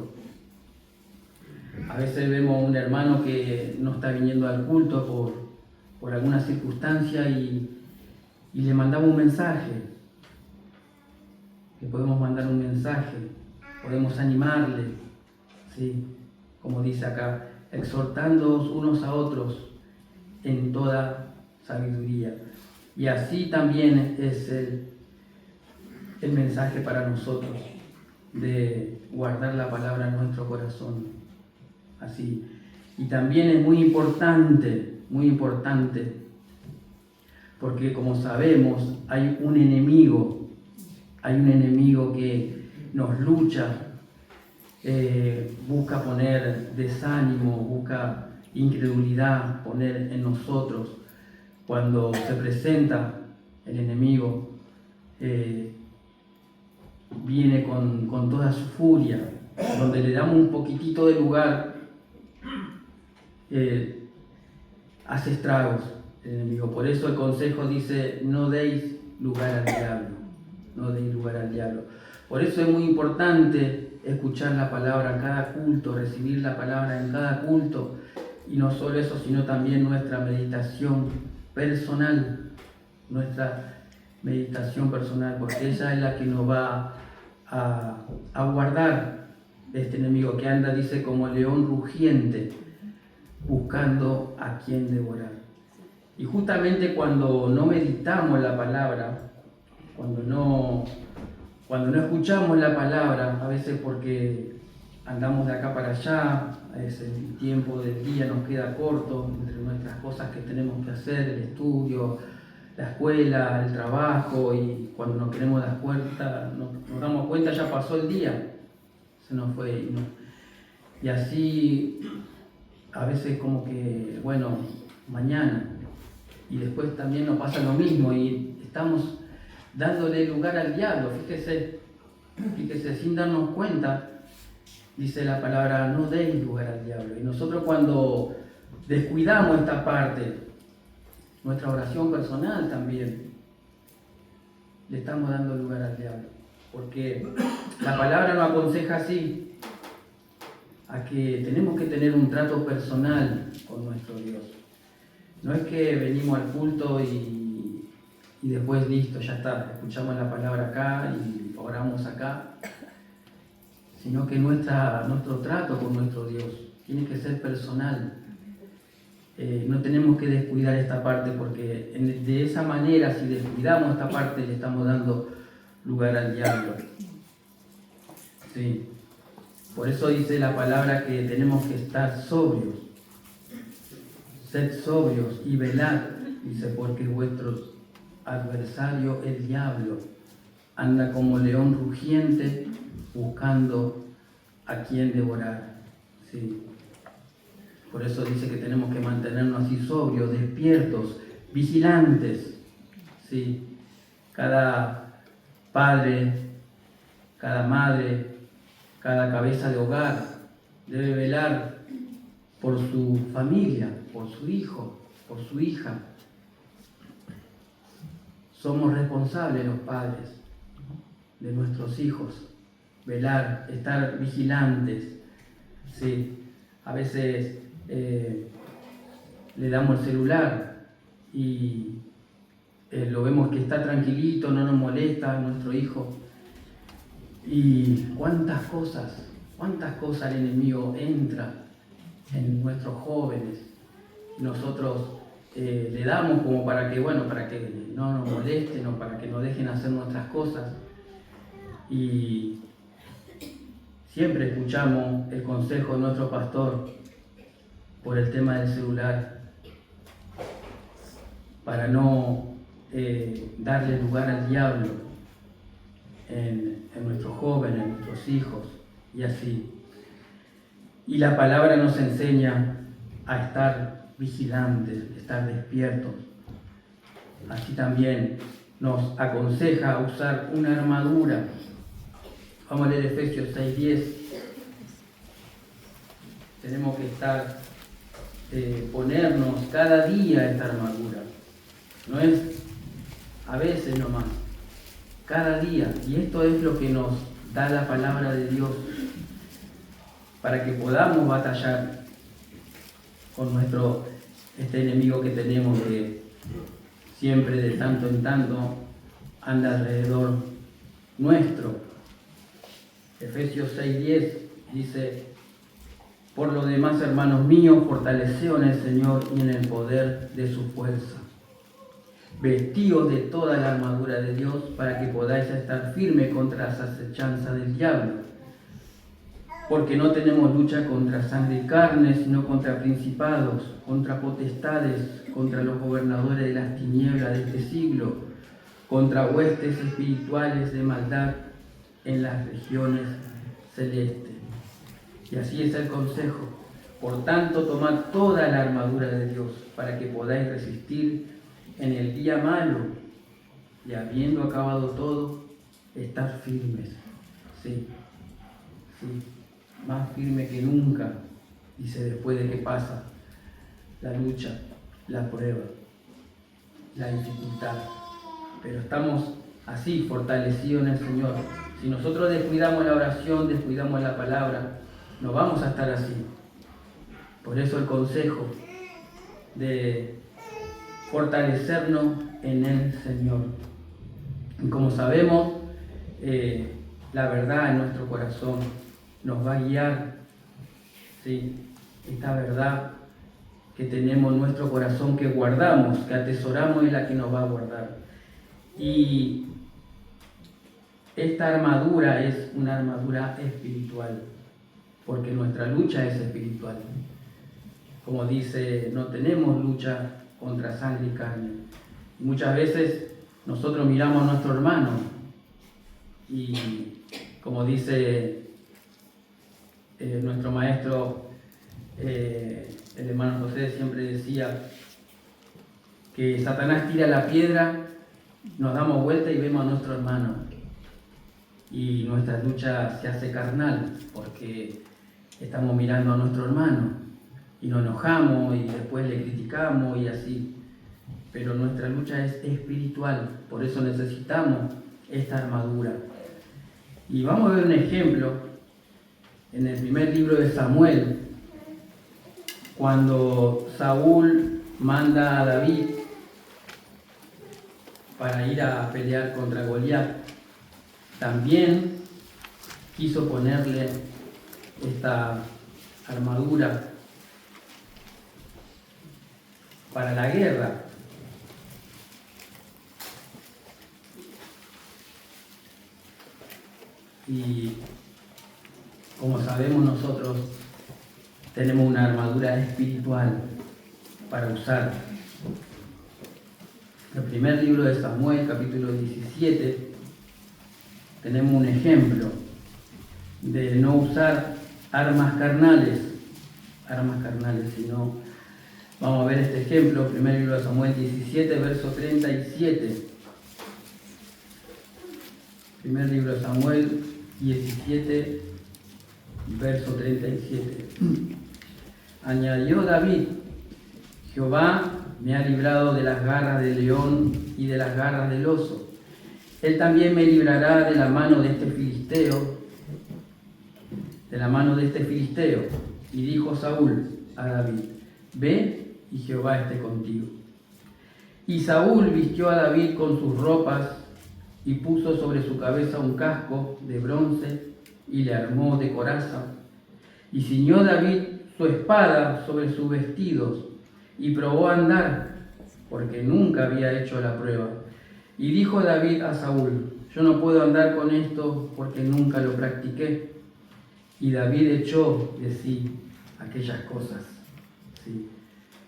A veces vemos un hermano que no está viniendo al culto por alguna circunstancia y le mandamos un mensaje. Le podemos mandar un mensaje, podemos animarle, ¿sí? Como dice acá, exhortándoos unos a otros en toda sabiduría. Y así también es el mensaje para nosotros, de guardar la palabra en nuestro corazón. Así. Y también es muy importante, porque como sabemos, hay un enemigo que nos lucha, busca poner desánimo, busca incredulidad, poner en nosotros. Cuando se presenta el enemigo, viene con toda su furia, donde le damos un poquitito de lugar, hace estragos el enemigo. Por eso el consejo dice: no deis lugar al diablo, no deis lugar al diablo. Por eso es muy importante escuchar la palabra en cada culto, recibir la palabra en cada culto, y no solo eso, sino también nuestra meditación personal, porque ella es la que nos va a guardar de este enemigo que anda, dice, como león rugiente, buscando a quien devorar. Y justamente cuando no meditamos la palabra, cuando no escuchamos la palabra, a veces porque andamos de acá para allá, a veces el tiempo del día nos queda corto entre nuestras cosas que tenemos que hacer, el estudio, la escuela, el trabajo, y cuando nos queremos dar cuenta, nos damos cuenta, ya pasó el día, se nos fue, ¿no? Y así a veces como que, bueno, mañana, y después también nos pasa lo mismo, y estamos dándole lugar al diablo. Fíjese, sin darnos cuenta, dice la palabra: no deis lugar al diablo. Y nosotros, cuando descuidamos esta parte, nuestra oración personal también, le estamos dando lugar al diablo, porque la palabra nos aconseja así, a que tenemos que tener un trato personal con nuestro Dios. No es que venimos al culto y después listo, ya está, escuchamos la palabra acá y oramos acá, sino que nuestro trato con nuestro Dios tiene que ser personal. No tenemos que descuidar esta parte, porque de esa manera, si descuidamos esta parte, le estamos dando lugar al diablo. Sí. Por eso dice la palabra que tenemos que estar sobrios. Sed sobrios y velad, dice, porque vuestro adversario, el diablo, anda como león rugiente buscando a quien devorar. Sí. Por eso dice que tenemos que mantenernos así sobrios, despiertos, vigilantes. ¿Sí? Cada padre, cada madre, cada cabeza de hogar debe velar por su familia, por su hijo, por su hija. Somos responsables los padres de nuestros hijos, velar, estar vigilantes. Sí, a veces le damos el celular y lo vemos que está tranquilito, no nos molesta nuestro hijo. Y cuántas cosas el enemigo entra en nuestros jóvenes. Nosotros le damos como para que no nos molesten o para que nos dejen hacer nuestras cosas. Y siempre escuchamos el consejo de nuestro pastor por el tema del celular, para no darle lugar al diablo en nuestros jóvenes, en nuestros hijos, y así. Y la palabra nos enseña a estar vigilantes, estar despiertos. Así también nos aconseja usar una armadura. Vamos a leer Efesios 6:10. Tenemos que estar, ponernos cada día esta armadura. No es a veces nomás, cada día. Y esto es lo que nos da la palabra de Dios, para que podamos batallar con este enemigo que tenemos, que siempre de tanto en tanto anda alrededor nuestro. Efesios 6:10 dice: por lo demás, hermanos míos, fortaleceos en el Señor y en el poder de su fuerza. Vestíos de toda la armadura de Dios para que podáis estar firmes contra las acechanzas del diablo. Porque no tenemos lucha contra sangre y carne, sino contra principados, contra potestades, contra los gobernadores de las tinieblas de este siglo, contra huestes espirituales de maldad en las regiones celestes. Y así es el consejo. Por tanto, tomad toda la armadura de Dios para que podáis resistir en el día malo, y habiendo acabado todo, estar firmes. Sí, más firme que nunca, dice, después de que pasa la lucha, la prueba, la dificultad. Pero estamos así, fortalecidos en el Señor. Si nosotros descuidamos la oración, descuidamos la palabra, no vamos a estar así. Por eso el consejo de fortalecernos en el Señor. Y como sabemos, la verdad en nuestro corazón nos va a guiar. ¿Sí? Esta verdad que tenemos en nuestro corazón, que guardamos, que atesoramos, es la que nos va a guardar. Y esta armadura es una armadura espiritual, porque nuestra lucha es espiritual. Como dice, no tenemos lucha contra sangre y carne. Muchas veces nosotros miramos a nuestro hermano y, como dice nuestro maestro, el hermano José siempre decía que Satanás tira la piedra, nos damos vuelta y vemos a nuestro hermano. Y nuestra lucha se hace carnal porque estamos mirando a nuestro hermano y nos enojamos y después le criticamos y así. Pero nuestra lucha es espiritual, por eso necesitamos esta armadura. Y vamos a ver un ejemplo en el primer libro de Samuel, cuando Saúl manda a David para ir a pelear contra Goliat. También quiso ponerle esta armadura para la guerra. Y como sabemos, nosotros tenemos una armadura espiritual para usar. En el primer libro de Samuel, capítulo 17, tenemos un ejemplo de no usar armas carnales, armas carnales, sino vamos a ver este ejemplo, primer libro de Samuel 17, verso 37. Primer libro de Samuel 17, verso 37. Añadió David: Jehová me ha librado de las garras del león y de las garras del oso. Él también me librará de la mano de este filisteo, Y dijo Saúl a David: Ve y Jehová esté contigo. Y Saúl vistió a David con sus ropas y puso sobre su cabeza un casco de bronce y le armó de coraza. Y ciñó David su espada sobre sus vestidos y probó a andar, porque nunca había hecho la prueba. Y dijo David a Saúl: Yo no puedo andar con esto porque nunca lo practiqué. Y David echó de sí aquellas cosas. Sí.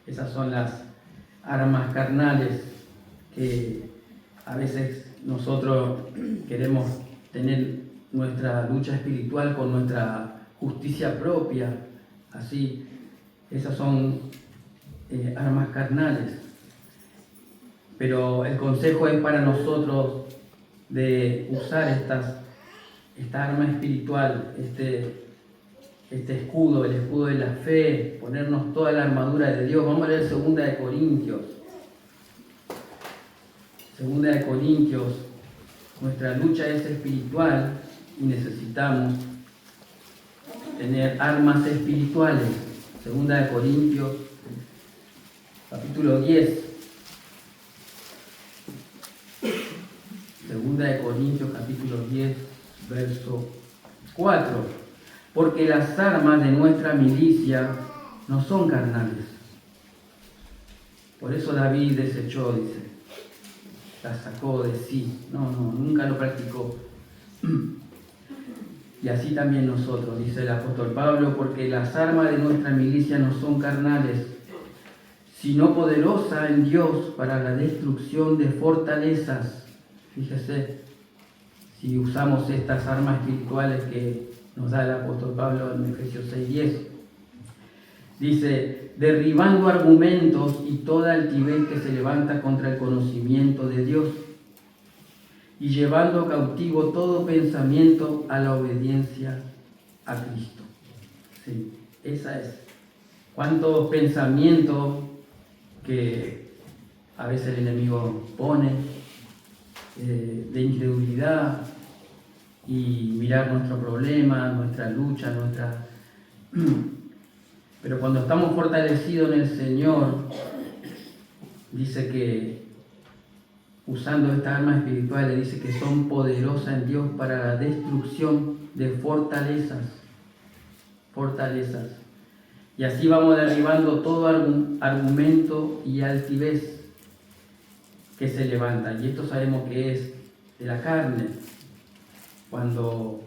Esas son las armas carnales que a veces nosotros queremos tener nuestra lucha espiritual con nuestra justicia propia. Así, esas son armas carnales. Pero el consejo es para nosotros de usar esta arma espiritual, este escudo, el escudo de la fe, ponernos toda la armadura de Dios. Vamos a leer 2 de Corintios. 2 de Corintios, nuestra lucha es espiritual y necesitamos tener armas espirituales. 2 de Corintios, capítulo 10. 2 de Corintios, capítulo 10, verso 4. Porque las armas de nuestra milicia no son carnales. Por eso David desechó, dice, la sacó de sí. No, nunca lo practicó. Y así también nosotros, dice el apóstol Pablo, porque las armas de nuestra milicia no son carnales, sino poderosa en Dios para la destrucción de fortalezas. Fíjese, si usamos estas armas espirituales que nos da el apóstol Pablo en Efesios 6:10. Dice: derribando argumentos y toda altivez que se levanta contra el conocimiento de Dios, y llevando cautivo todo pensamiento a la obediencia a Cristo. Sí, esa es. ¿Cuántos pensamientos que a veces el enemigo pone de incredulidad y mirar nuestro problema, nuestra lucha, Pero cuando estamos fortalecidos en el Señor, dice que usando estas armas espirituales, dice que son poderosas en Dios para la destrucción de fortalezas. Y así vamos derribando todo argumento y altivez que se levanta. Y esto sabemos que es de la carne, cuando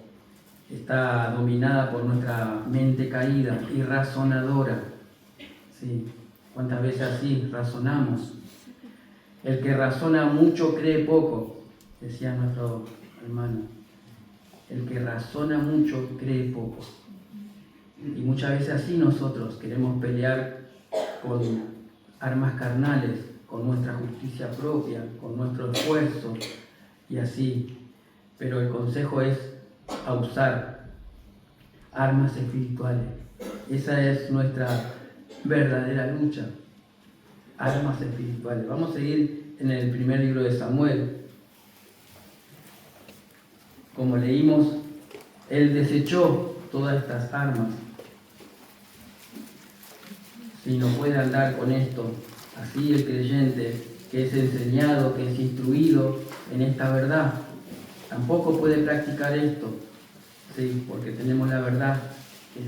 está dominada por nuestra mente caída y razonadora. ¿Sí? ¿Cuántas veces así razonamos? El que razona mucho cree poco, decía nuestro hermano. El que razona mucho cree poco. Y muchas veces así nosotros queremos pelear con armas carnales, con nuestra justicia propia, con nuestro esfuerzo y así. Pero el consejo es a usar armas espirituales. Esa es nuestra verdadera lucha. Armas espirituales. Vamos a seguir en el primer libro de Samuel. Como leímos, él desechó todas estas armas. Si no puede andar con esto, así el creyente que es enseñado, que es instruido en esta verdad, tampoco puede practicar esto, ¿sí? Porque tenemos la verdad que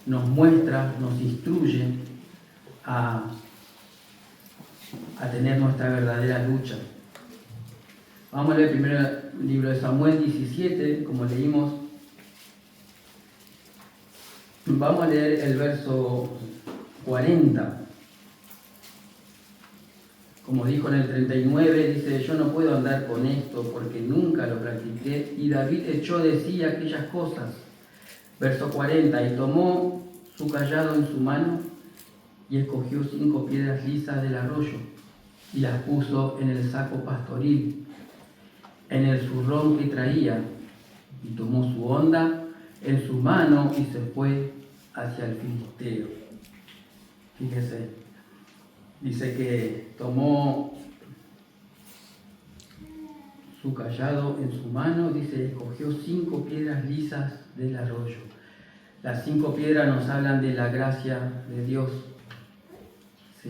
nos muestra, nos instruye a tener nuestra verdadera lucha. Vamos a leer el primer libro de Samuel 17, como leímos. Vamos a leer el verso 40. Como dijo en el 39, dice: yo no puedo andar con esto porque nunca lo practiqué. Y David echó de sí aquellas cosas. Verso 40, y tomó su cayado en su mano y escogió 5 piedras lisas del arroyo y las puso en el saco pastoril, en el zurrón que traía, y tomó su honda en su mano y se fue hacia el filisteo. Fíjese, dice que tomó su cayado en su mano, dice, escogió 5 piedras lisas del arroyo. Las 5 piedras nos hablan de la gracia de Dios. Sí,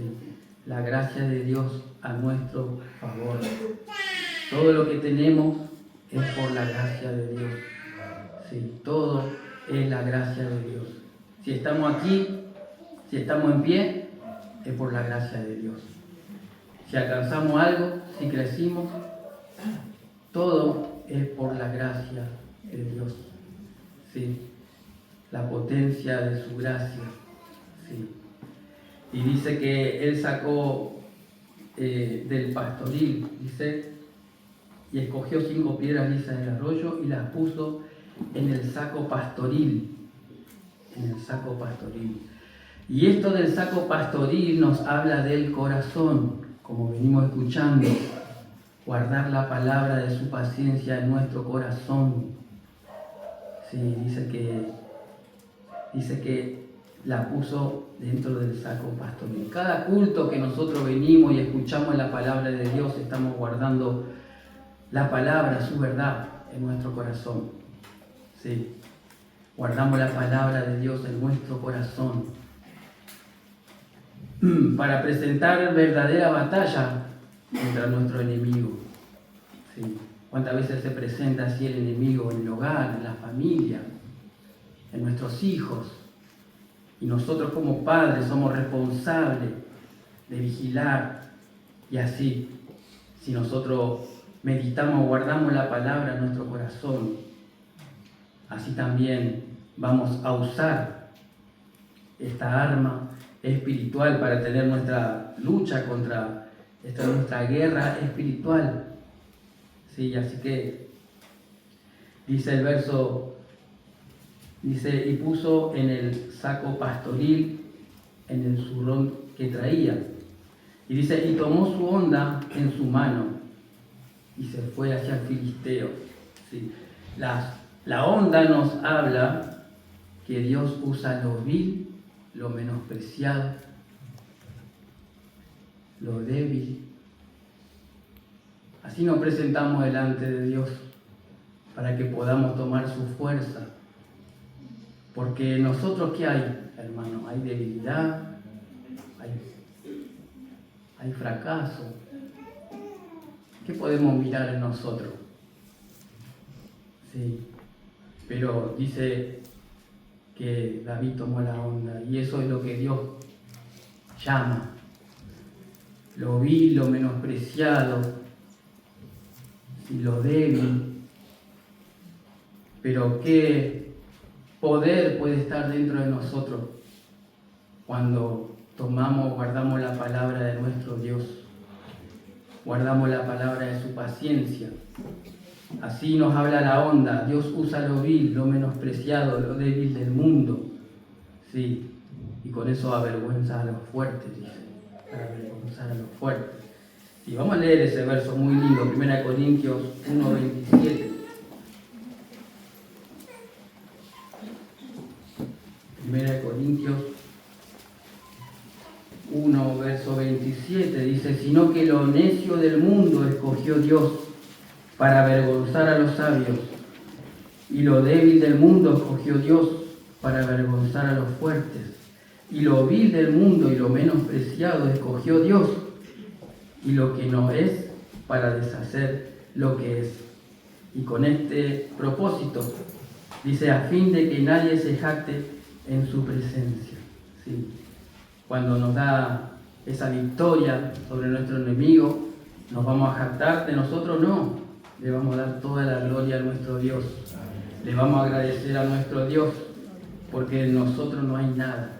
la gracia de Dios a nuestro favor. Todo lo que tenemos es por la gracia de Dios. Sí, todo es la gracia de Dios. Si estamos aquí, si estamos en pie, es por la gracia de Dios. Si alcanzamos algo, si crecimos, todo es por la gracia de Dios. Sí, la potencia de su gracia. Sí. Y dice que él sacó del pastoril, dice, y escogió 5 piedras lisas del arroyo y las puso en el saco pastoril. En el saco pastoril. Y esto del saco pastoril nos habla del corazón, como venimos escuchando, guardar la palabra de su paciencia en nuestro corazón. Sí, dice que la puso dentro del saco pastoril. Cada culto que nosotros venimos y escuchamos la palabra de Dios, estamos guardando la palabra, su verdad, en nuestro corazón. Sí, guardamos la palabra de Dios en nuestro corazón para presentar verdadera batalla contra nuestro enemigo. Sí. ¿Cuántas veces se presenta así el enemigo en el hogar, en la familia, en nuestros hijos? Y nosotros como padres somos responsables de vigilar. Y así, si nosotros meditamos, guardamos la palabra en nuestro corazón, así también vamos a usar esta arma espiritual para tener nuestra lucha contra nuestra guerra espiritual. Sí, así que dice el verso, dice, y puso en el saco pastoril, en el zurrón que traía. Y dice, y tomó su honda en su mano y se fue hacia el filisteo. Sí. La honda nos habla que Dios usa lo vil, lo menospreciado, lo débil. Así nos presentamos delante de Dios para que podamos tomar su fuerza. Porque nosotros, ¿qué hay, hermano? Hay debilidad, hay fracaso. ¿Qué podemos mirar en nosotros? Sí, pero dice que David tomó la honda y eso es lo que Dios llama. Lo vil, lo menospreciado y lo débil. Pero qué poder puede estar dentro de nosotros cuando guardamos la palabra de nuestro Dios, guardamos la palabra de su paciencia. Así nos habla la honda. Dios usa lo vil, lo menospreciado, lo débil del mundo. Sí, y con eso avergüenza a los fuertes, dice, para avergonzar a los fuertes. Y vamos a leer ese verso muy lindo, 1 Corintios 1:27. 1 Corintios 1, verso 27, dice, sino que lo necio del mundo escogió Dios para avergonzar a los sabios, y lo débil del mundo escogió Dios para avergonzar a los fuertes, y lo vil del mundo y lo menospreciado escogió Dios, y lo que no es para deshacer lo que es. Y con este propósito, dice, a fin de que nadie se jacte en su presencia. ¿Sí? Cuando nos da esa victoria sobre nuestro enemigo, ¿nos vamos a jactar de nosotros? No, le vamos a dar toda la gloria a nuestro Dios. Le vamos a agradecer a nuestro Dios, porque en nosotros no hay nada.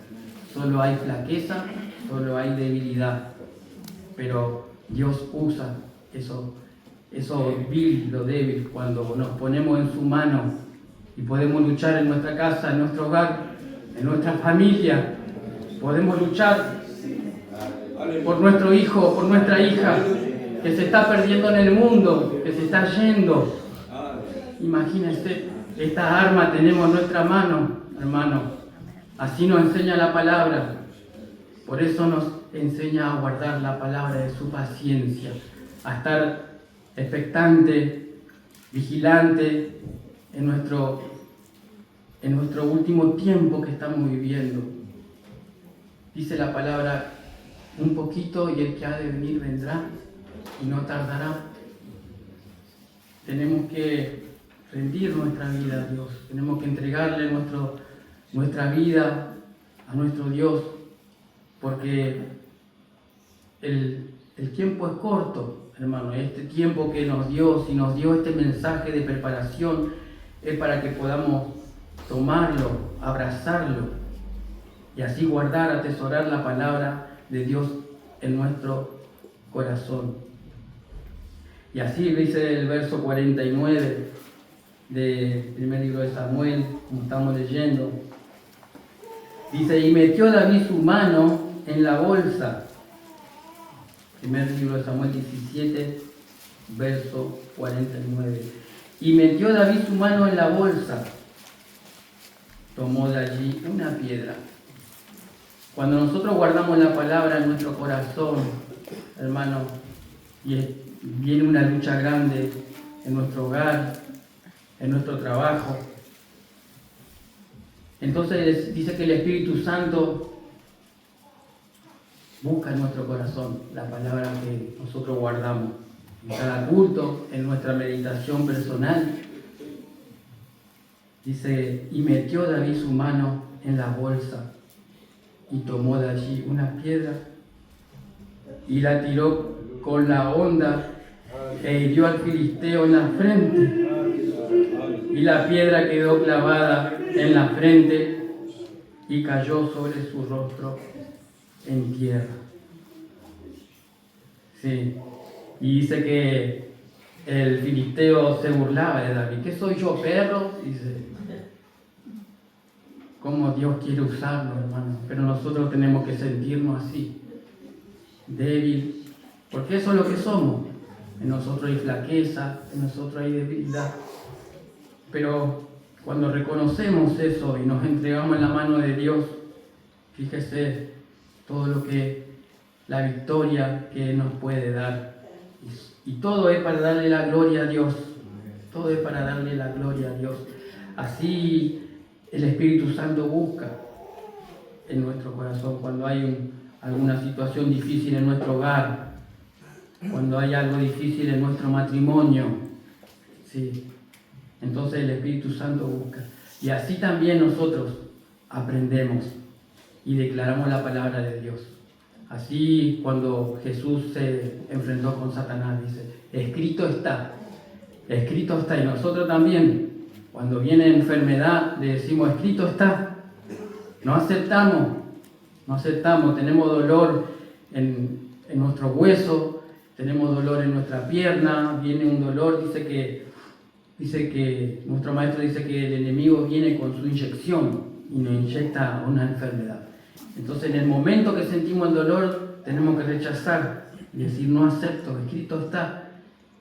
Solo hay flaqueza, solo hay debilidad. Pero Dios usa eso vil, lo débil, cuando nos ponemos en su mano y podemos luchar en nuestra casa, en nuestro hogar, en nuestra familia. Podemos luchar por nuestro hijo, por nuestra hija, que se está perdiendo en el mundo, que se está yendo. Imagínense, esta arma tenemos en nuestra mano, hermano. Así nos enseña la palabra. Por eso nos enseña a guardar la palabra de su paciencia, a estar expectante, vigilante en nuestro último tiempo que estamos viviendo. Dice la palabra, un poquito y el que ha de venir vendrá y no tardará. Tenemos que rendir nuestra vida a Dios, tenemos que entregarle nuestra vida a nuestro Dios, porque el tiempo es corto, hermano. Este tiempo que nos dio, si nos dio este mensaje de preparación, es para que podamos tomarlo, abrazarlo y así guardar, atesorar la palabra de Dios en nuestro corazón. Y así dice el verso 49 del primer libro de Samuel, como estamos leyendo. Dice, y metió David su mano en la bolsa. Primer libro de Samuel 17, verso 49. Y metió David su mano en la bolsa. Tomó de allí una piedra. Cuando nosotros guardamos la palabra en nuestro corazón, hermano, y viene una lucha grande en nuestro hogar, en nuestro trabajo, entonces dice que el Espíritu Santo busca en nuestro corazón la palabra que nosotros guardamos. En cada culto, en nuestra meditación personal, dice, y metió David su mano en la bolsa y tomó de allí una piedra y la tiró con la honda e hirió al filisteo en la frente, y la piedra quedó clavada en la frente y cayó sobre su rostro en tierra. Sí, y dice que el filisteo se burlaba de David. ¿Qué soy yo, perro? Dice, cómo Dios quiere usarnos, hermano, pero nosotros tenemos que sentirnos así, débil, porque eso es lo que somos. En nosotros hay flaqueza, en nosotros hay debilidad, pero cuando reconocemos eso y nos entregamos en la mano de Dios, fíjese todo lo que, la victoria que nos puede dar, y todo es para darle la gloria a Dios, todo es para darle la gloria a Dios. Así el Espíritu Santo busca en nuestro corazón cuando hay alguna situación difícil en nuestro hogar, cuando hay algo difícil en nuestro matrimonio, sí. Entonces el Espíritu Santo busca. Y así también nosotros aprendemos y declaramos la palabra de Dios. Así cuando Jesús se enfrentó con Satanás, dice, escrito está, escrito está. Y nosotros también, cuando viene enfermedad, le decimos, escrito está. No aceptamos, tenemos dolor en nuestro hueso, tenemos dolor en nuestra pierna, viene un dolor, dice que nuestro maestro dice que el enemigo viene con su inyección y nos inyecta una enfermedad. Entonces en el momento que sentimos el dolor tenemos que rechazar y decir no acepto, escrito está,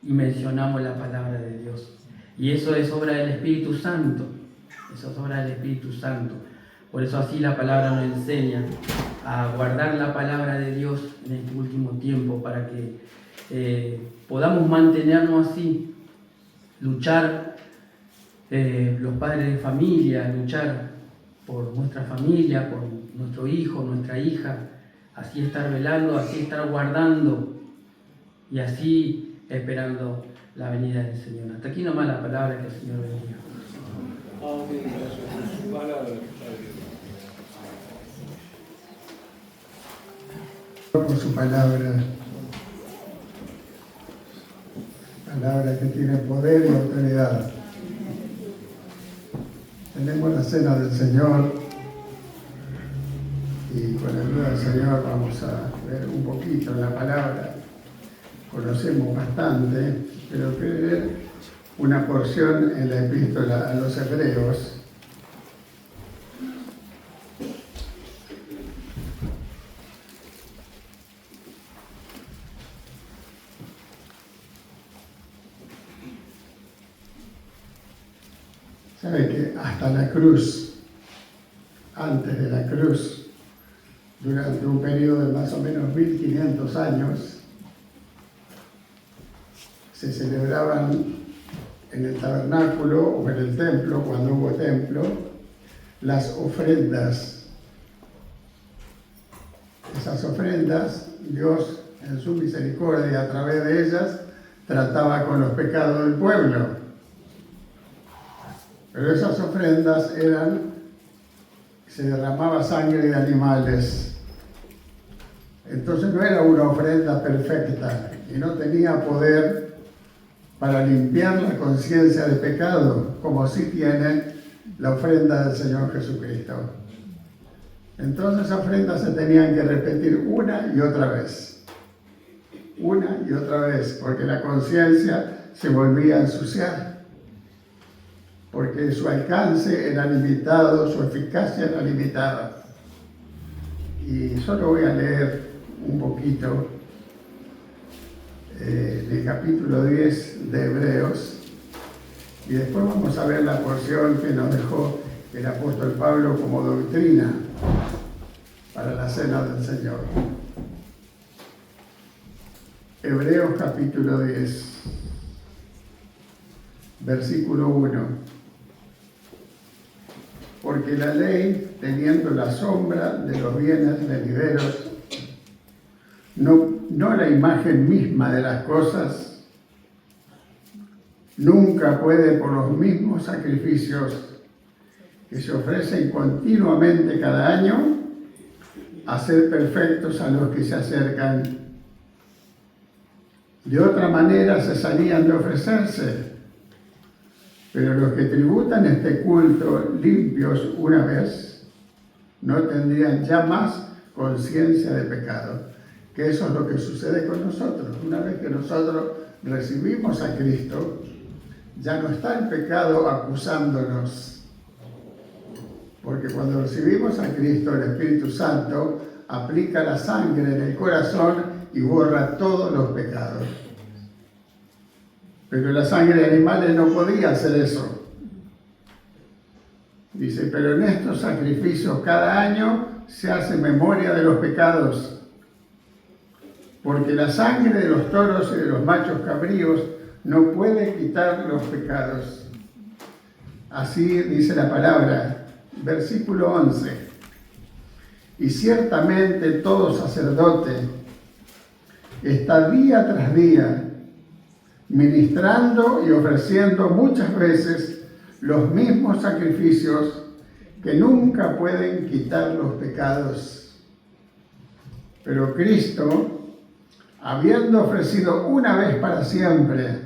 y mencionamos la palabra de Dios. Y eso es obra del Espíritu Santo, eso es obra del Espíritu Santo. Por eso así la palabra nos enseña a guardar la palabra de Dios en este último tiempo para que podamos mantenernos así, luchar los padres de familia, luchar por nuestra familia, por nuestro hijo, nuestra hija, así estar velando, así estar guardando y así esperando la venida del Señor. Hasta aquí nomás la palabra, que el Señor bendiga.
Amén. Gracias por su palabra.
Por su palabra, palabra que tiene poder y autoridad. Tenemos la cena del Señor y con la ayuda del Señor vamos a ver un poquito la palabra. Conocemos bastante, pero quiero ver una porción en la epístola a los Hebreos. Sabe que hasta la cruz, antes de la cruz, durante un periodo de más o menos 1500 años, se celebraban en el tabernáculo o en el templo, cuando hubo templo, las ofrendas. Esas ofrendas, Dios en su misericordia a través de ellas trataba con los pecados del pueblo. Pero esas ofrendas se derramaba sangre de animales. Entonces no era una ofrenda perfecta y no tenía poder para limpiar la conciencia de pecado, como sí tiene la ofrenda del Señor Jesucristo. Entonces esas ofrendas se tenían que repetir una y otra vez, porque la conciencia se volvía a ensuciar, porque su alcance era limitado, su eficacia era limitada. Y solo voy a leer un poquito del capítulo 10 de Hebreos, y después vamos a ver la porción que nos dejó el apóstol Pablo como doctrina para la cena del Señor. Hebreos capítulo 10, versículo 1. Porque la ley, teniendo la sombra de los bienes venideros, no la imagen misma de las cosas, nunca puede por los mismos sacrificios que se ofrecen continuamente cada año hacer perfectos a los que se acercan. De otra manera cesarían de ofrecerse, pero los que tributan este culto limpios una vez no tendrían ya más conciencia de pecado. Que eso es lo que sucede con nosotros. Una vez que nosotros recibimos a Cristo, ya no está el pecado acusándonos. Porque cuando recibimos a Cristo, el Espíritu Santo aplica la sangre en el corazón y borra todos los pecados. Pero la sangre de animales no podía hacer eso. Dice, pero en estos sacrificios cada año se hace memoria de los pecados. Porque la sangre de los toros y de los machos cabríos no puede quitar los pecados. Así dice la palabra, versículo 11. Y ciertamente todo sacerdote está día tras día ministrando y ofreciendo muchas veces los mismos sacrificios que nunca pueden quitar los pecados. Pero Cristo, habiendo ofrecido una vez para siempre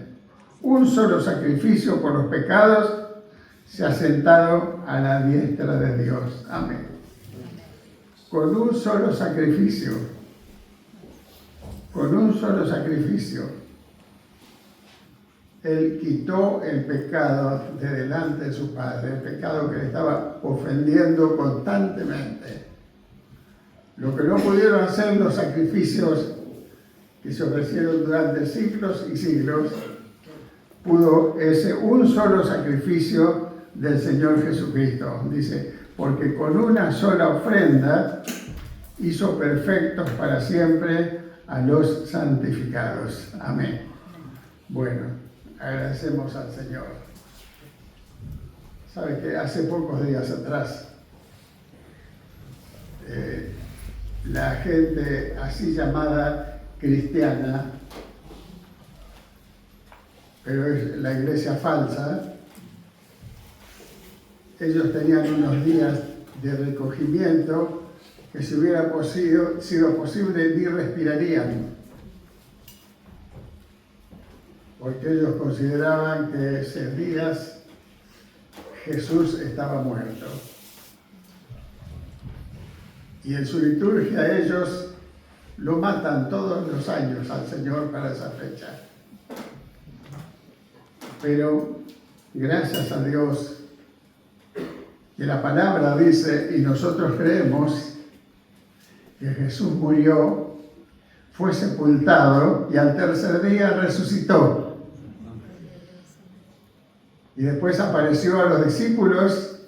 un solo sacrificio por los pecados, se ha sentado a la diestra de Dios. Amén. Con un solo sacrificio. Él quitó el pecado de delante de su Padre, el pecado que le estaba ofendiendo constantemente. Lo que no pudieron hacer los sacrificios que se ofrecieron durante siglos y siglos, pudo ese un solo sacrificio del Señor Jesucristo. Dice, porque con una sola ofrenda hizo perfectos para siempre a los santificados. Amén. Bueno, agradecemos al Señor. Sabe que hace pocos días atrás, la gente así llamada cristiana, pero es la iglesia falsa, ellos tenían unos días de recogimiento que si hubiera sido posible ni respirarían, porque ellos consideraban que ese días Jesús estaba muerto. Y en su liturgia ellos lo matan todos los años al Señor para esa fecha. Pero gracias a Dios, que la palabra dice, y nosotros creemos, que Jesús murió, fue sepultado y al tercer día resucitó. Y después apareció a los discípulos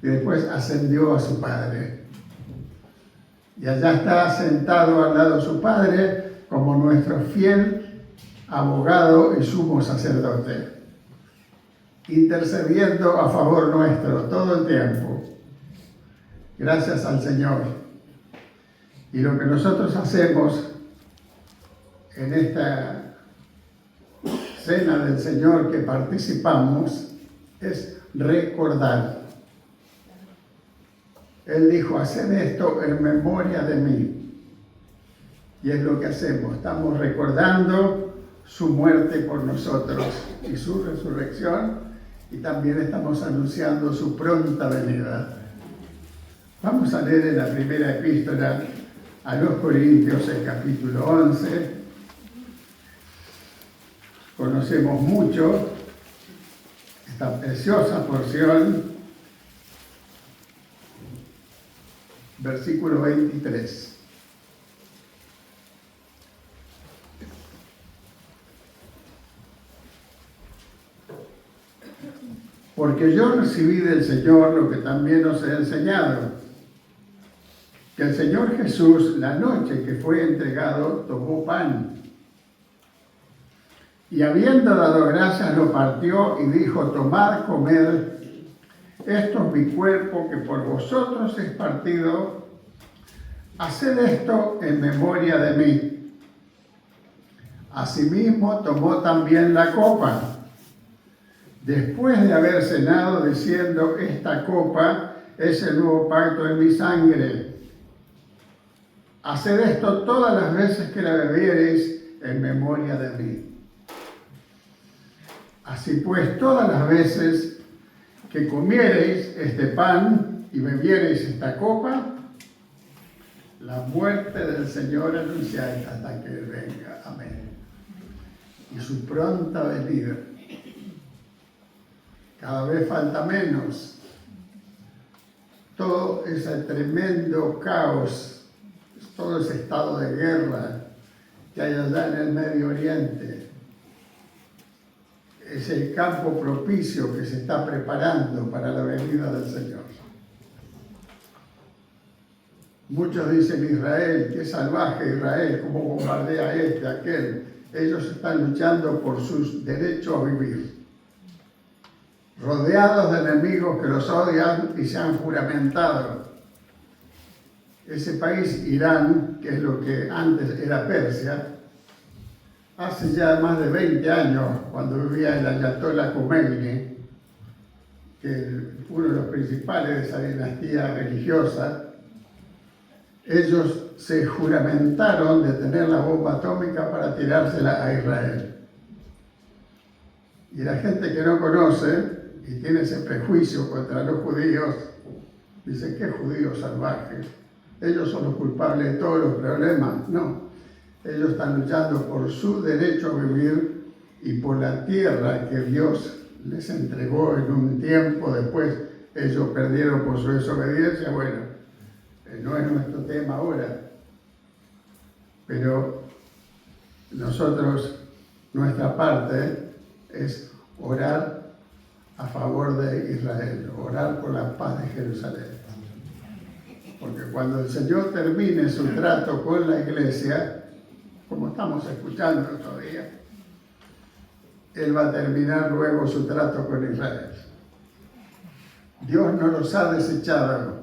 y después ascendió a su Padre. Y allá está sentado al lado de su Padre como nuestro fiel abogado y sumo sacerdote, intercediendo a favor nuestro todo el tiempo. Gracias al Señor. Y lo que nosotros hacemos en esta cena del Señor que participamos es recordar. Él dijo, haced esto en memoria de mí. Y es lo que hacemos. Estamos recordando su muerte por nosotros y su resurrección, y también estamos anunciando su pronta venida. Vamos a leer en la primera epístola a los Corintios, el capítulo 11. Conocemos mucho esta preciosa porción, versículo 23. Porque yo recibí del Señor lo que también os he enseñado, que el Señor Jesús, la noche que fue entregado, tomó pan, y habiendo dado gracias, lo partió y dijo, tomad, comed, esto es mi cuerpo que por vosotros es partido, haced esto en memoria de mí. Asimismo tomó también la copa, después de haber cenado, diciendo, esta copa es el nuevo pacto en mi sangre. Haced esto todas las veces que la bebiereis en memoria de mí. Así pues, todas las veces que comiereis este pan y bebiereis esta copa, la muerte del Señor anunciáis hasta que Él venga. Amén. Y su pronta venida. Cada vez falta menos. Todo ese tremendo caos, todo ese estado de guerra que hay allá en el Medio Oriente, es el campo propicio que se está preparando para la venida del Señor. Muchos dicen Israel, qué salvaje Israel, cómo bombardea este, aquel. Ellos están luchando por sus derechos a vivir, rodeados de enemigos que los odian y se han juramentado. Ese país, Irán, que es lo que antes era Persia, hace ya más de 20 años, cuando vivía el Ayatollah Khomeini, que uno de los principales de esa dinastía religiosa, ellos se juramentaron de tener la bomba atómica para tirársela a Israel. Y la gente que no conoce y tiene ese prejuicio contra los judíos, dice, ¿qué judíos salvajes? Ellos son los culpables de todos los problemas. No, ellos están luchando por su derecho a vivir y por la tierra que Dios les entregó en un tiempo. Después ellos perdieron por su desobediencia. Bueno, no es nuestro tema ahora, pero nosotros, nuestra parte es orar a favor de Israel, orar por la paz de Jerusalén. Porque cuando el Señor termine su trato con la iglesia, como estamos escuchando todavía, Él va a terminar luego su trato con Israel. Dios no los ha desechado.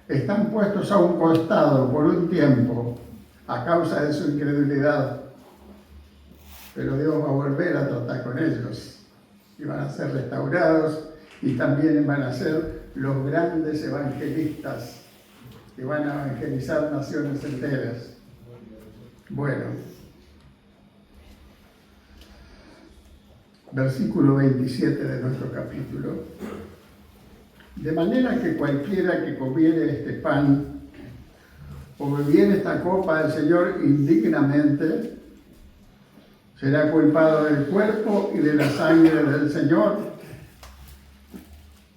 Están puestos a un costado por un tiempo a causa de su incredulidad. Pero Dios va a volver a tratar con ellos. Y van a ser restaurados y también van a ser los grandes evangelistas que van a evangelizar naciones enteras. Bueno, versículo 27 de nuestro capítulo. De manera que cualquiera que comiere este pan o bebiere esta copa del Señor indignamente, será culpado del cuerpo y de la sangre del Señor.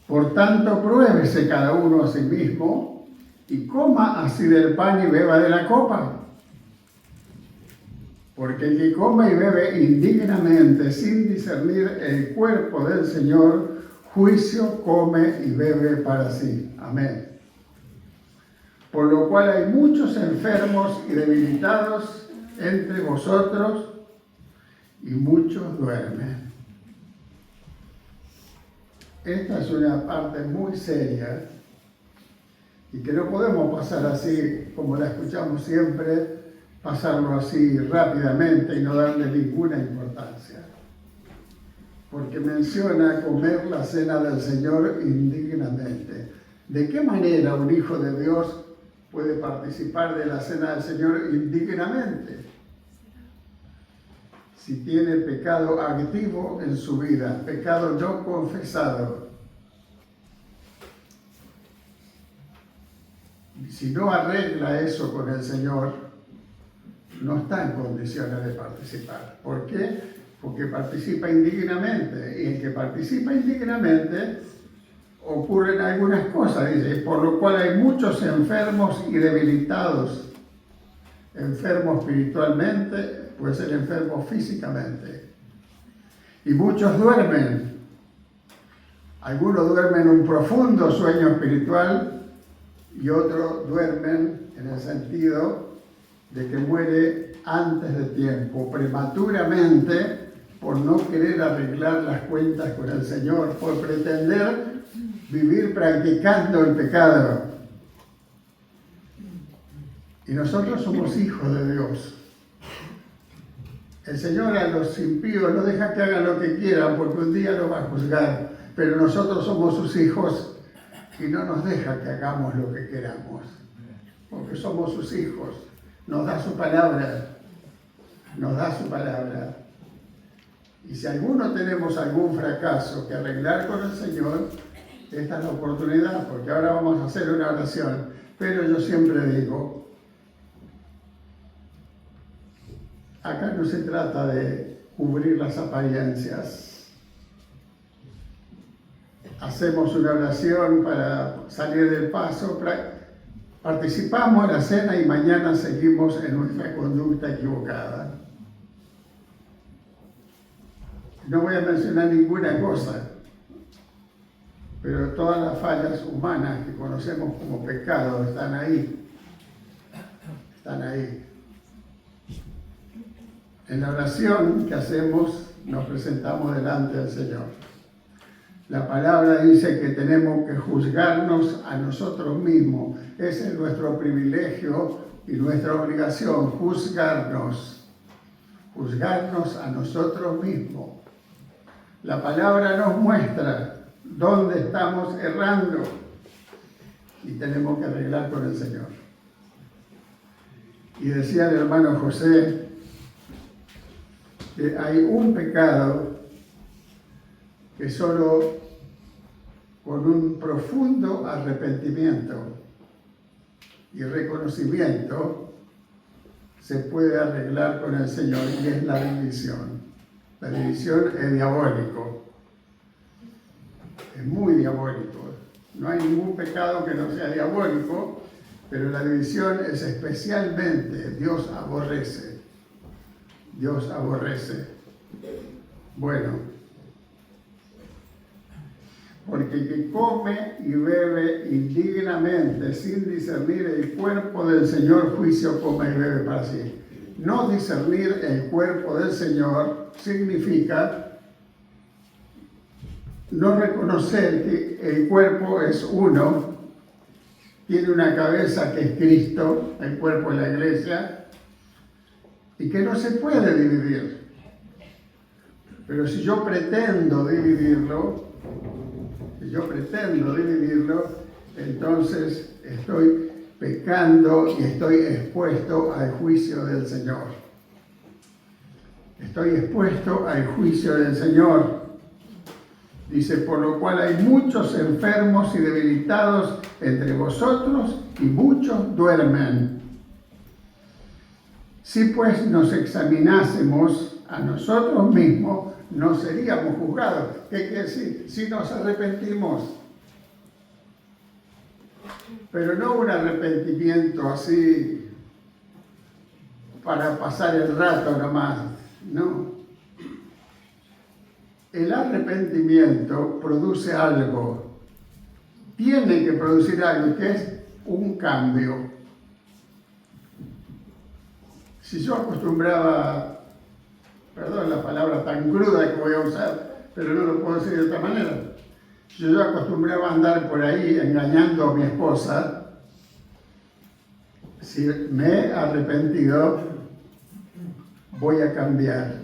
Por tanto, pruébese cada uno a sí mismo y coma así del pan y beba de la copa. Porque el que come y bebe indignamente, sin discernir el cuerpo del Señor, juicio come y bebe para sí. Amén. Por lo cual hay muchos enfermos y debilitados entre vosotros, y muchos duermen. Esta es una parte muy seria y que no podemos pasar así, como la escuchamos siempre, pasarlo así rápidamente y no darle ninguna importancia. Porque menciona comer la cena del Señor indignamente. ¿De qué manera un hijo de Dios puede participar de la cena del Señor indignamente? Si tiene pecado activo en su vida, pecado no confesado. Si no arregla eso con el Señor, no está en condiciones de participar. ¿Por qué? Porque participa indignamente. Y el que participa indignamente, ocurren algunas cosas, dice, por lo cual hay muchos enfermos y debilitados. Enfermo espiritualmente, puede ser enfermo físicamente. Y muchos duermen. Algunos duermen un profundo sueño espiritual y otros duermen en el sentido de que muere antes de tiempo, prematuramente, por no querer arreglar las cuentas con el Señor, por pretender vivir practicando el pecado. Y nosotros somos hijos de Dios. El Señor a los impíos no deja que hagan lo que quieran porque un día lo va a juzgar, pero nosotros somos sus hijos y no nos deja que hagamos lo que queramos, porque somos sus hijos. Nos da su palabra, nos da su palabra. Y si alguno tenemos algún fracaso que arreglar con el Señor, esta es la oportunidad, porque ahora vamos a hacer una oración. Pero yo siempre digo, acá no se trata de cubrir las apariencias. Hacemos una oración para salir del paso, participamos en la cena y mañana seguimos en nuestra conducta equivocada. No voy a mencionar ninguna cosa, pero todas las fallas humanas que conocemos como pecado están ahí. Están ahí. En la oración que hacemos nos presentamos delante del Señor. La palabra dice que tenemos que juzgarnos a nosotros mismos. Ese es nuestro privilegio y nuestra obligación, juzgarnos a nosotros mismos. La palabra nos muestra dónde estamos errando y tenemos que arreglar con el Señor. Y decía el hermano José que hay un pecado que solo con un profundo arrepentimiento y reconocimiento se puede arreglar con el Señor, y es la división. La división es diabólico, es muy diabólico. No hay ningún pecado que no sea diabólico, pero la división es especialmente, Dios aborrece. Dios aborrece. Bueno, porque el que come y bebe indignamente, sin discernir el cuerpo del Señor, juicio come y bebe para sí. No discernir el cuerpo del Señor significa no reconocer que el cuerpo es uno, tiene una cabeza que es Cristo, el cuerpo de la iglesia, y que no se puede dividir. Pero si yo pretendo dividirlo, entonces estoy pecando y estoy expuesto al juicio del Señor. Estoy expuesto al juicio del Señor. Dice, por lo cual hay muchos enfermos y debilitados entre vosotros y muchos duermen. Si pues nos examinásemos a nosotros mismos, no seríamos juzgados. ¿Qué quiere decir? Si nos arrepentimos. Pero no un arrepentimiento así para pasar el rato nomás, no. El arrepentimiento produce algo, tiene que producir algo, que es un cambio. Si yo acostumbraba, perdón la palabra tan cruda que voy a usar, pero no lo puedo decir de otra manera, si yo acostumbraba a andar por ahí engañando a mi esposa, si me he arrepentido, voy a cambiar.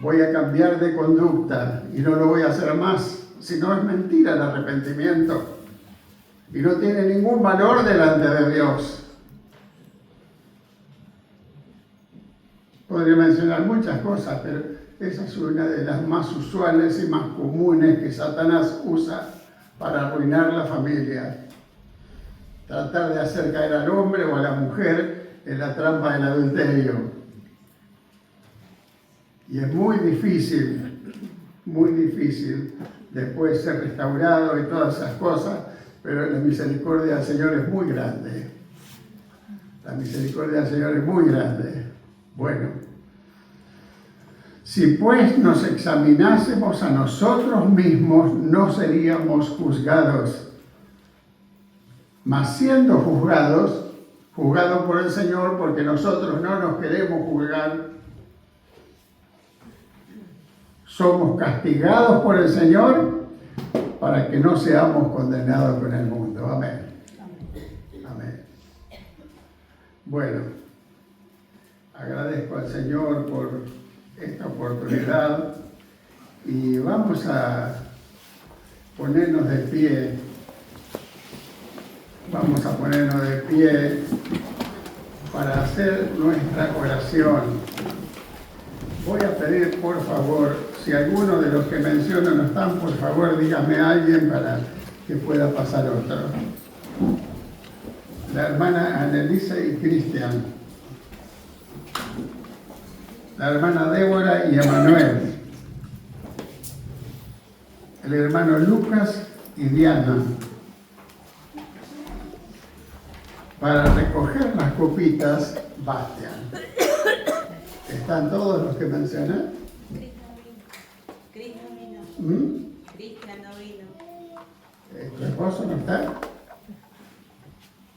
Voy a cambiar de conducta y no lo voy a hacer más. Si no, es mentira el arrepentimiento. Y no tiene ningún valor delante de Dios. Podría mencionar muchas cosas, pero esa es una de las más usuales y más comunes que Satanás usa para arruinar la familia. Tratar de hacer caer al hombre o a la mujer en la trampa del adulterio. Y es muy difícil después ser restaurado y todas esas cosas, pero la misericordia del Señor es muy grande. La misericordia del Señor es muy grande. Bueno, si pues nos examinásemos a nosotros mismos, no seríamos juzgados. Mas siendo juzgados por el Señor, porque nosotros no nos queremos juzgar, somos castigados por el Señor para que no seamos condenados con el mundo. Amén. Amén. Bueno, agradezco al Señor por esta oportunidad y vamos a ponernos de pie. Vamos a ponernos de pie para hacer nuestra oración. Voy a pedir, por favor, si alguno de los que menciono no están, por favor, dígame a alguien para que pueda pasar otro. La hermana Annelisa y Cristian. La hermana Débora y Emanuel. El hermano Lucas y Diana. Para recoger las copitas, Bastian. ¿Están todos los que mencioné?
Cristian vino. Cristian no vino.
¿Tu esposo no está?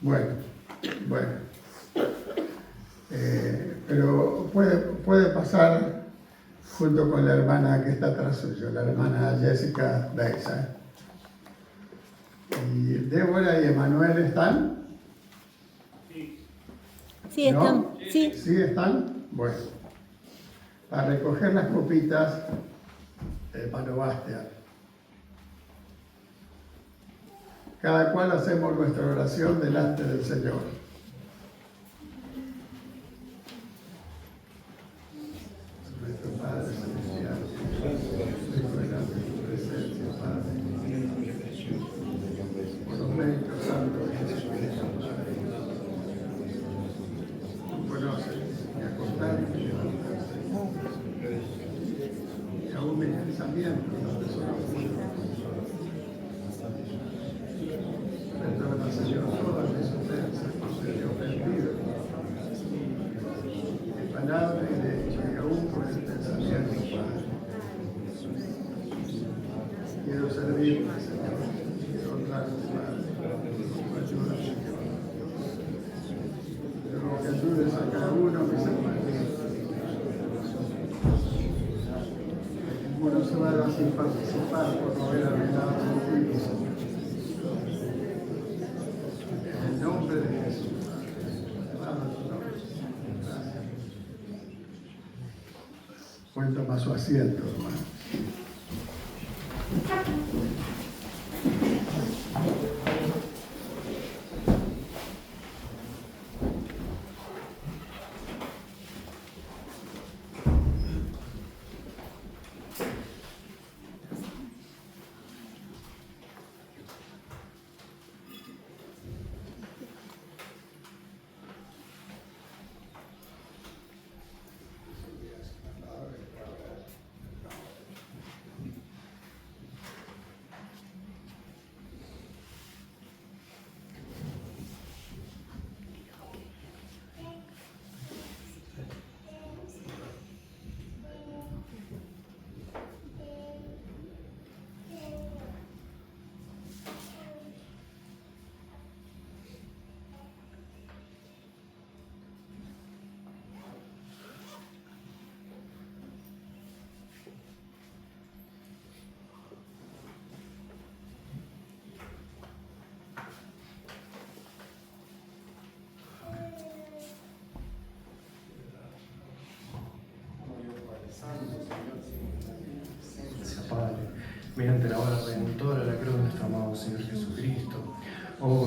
Bueno. Pero puede pasar junto con la hermana que está atrás suyo, la hermana Jessica Beisa. ¿Y Débora y Emanuel están?
Sí, están.
¿No? ¿Sí están? Bueno. Para recoger las copitas, hermano Bastian. Cada cual hacemos nuestra oración delante del Señor. Nuestro Padre Celestial, delante de tu presencia, Padre. Por los méritos santos de Jesucristo, Padre. Tú conoces mi acostarme y levantarse. Y aún mi pensamiento, donde son oscuros. Perdona, Señor, todas mis ofensas por ser yo ofendido. De palabra y de hecho, y aún por el pensamiento, Padre. Quiero servirte, Señor. Quiero honrarte, Padre. Ayúdame, Señor. Pero que ayudes a cada uno, mis hermanos. Que ninguno se vaya sin participar por no haber arreglado contigo, Señor. En el nombre de Jesús. Alabado tu nombre. Gracias. Pueden tomar su asiento, hermano.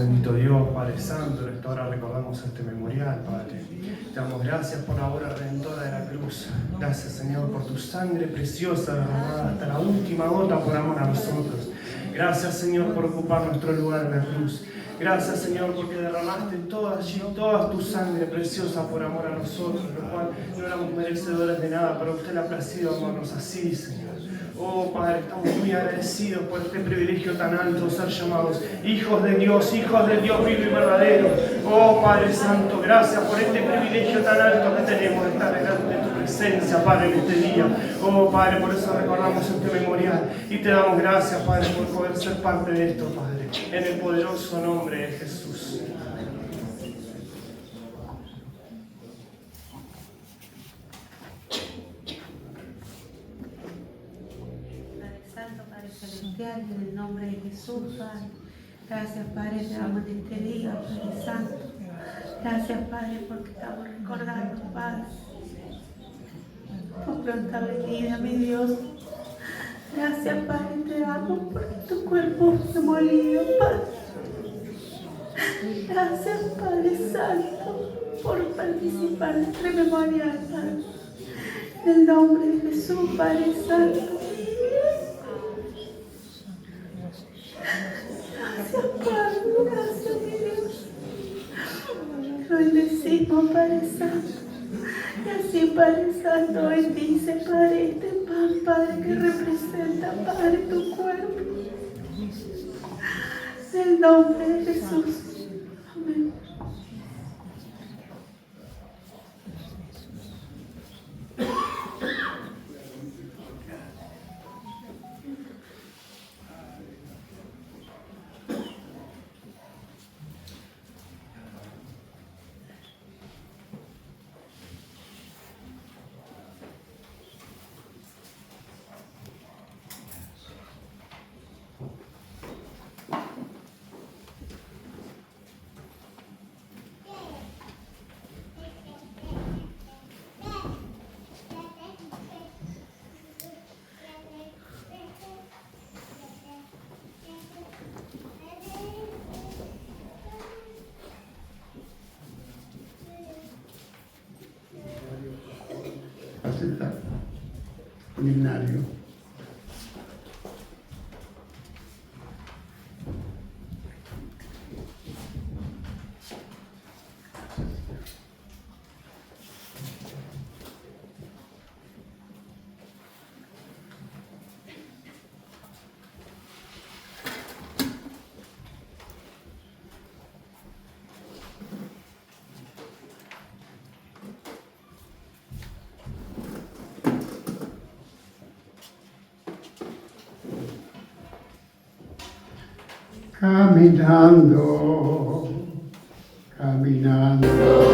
bendito Dios, Padre Santo, en esta hora recordamos este memorial, Padre. Te damos gracias por la obra redentora de la cruz. Gracias, Señor, por tu sangre preciosa derramada hasta la última gota por amor a nosotros. Gracias, Señor, por ocupar nuestro lugar en la cruz. Gracias, Señor, porque derramaste toda tu sangre preciosa por amor a nosotros, lo cual no éramos merecedores de nada, pero usted le ha placido amarnos así, Señor. Oh, Padre, estamos muy agradecidos por este privilegio tan alto, ser llamados hijos de Dios vivo y verdadero. Oh, Padre Santo, gracias por este privilegio tan alto que tenemos de estar delante de tu presencia, Padre, en este día. Oh, Padre, por eso recordamos este memorial y te damos gracias, Padre, por poder ser parte de esto, Padre, en el poderoso nombre de Jesús.
En el nombre de Jesús, Padre. Gracias, Padre, te damos en este día, Padre Santo. Gracias, Padre, porque estamos recordando, Padre, tu pronta venida, mi Dios. Gracias, Padre, te damos porque tu cuerpo fue molido, Padre. Gracias, Padre Santo, por participar en este memorial, Padre. En el nombre de Jesús, Padre Santo. Gracias, Padre, gracias, mi Dios. Lo bendecimos, Padre Santo. Y así, Padre Santo, bendice, Padre, este pan, Padre, que representa, Padre, tu cuerpo. En el nombre de Jesús. Amén.
Aceptar un himnario. Caminando, caminando.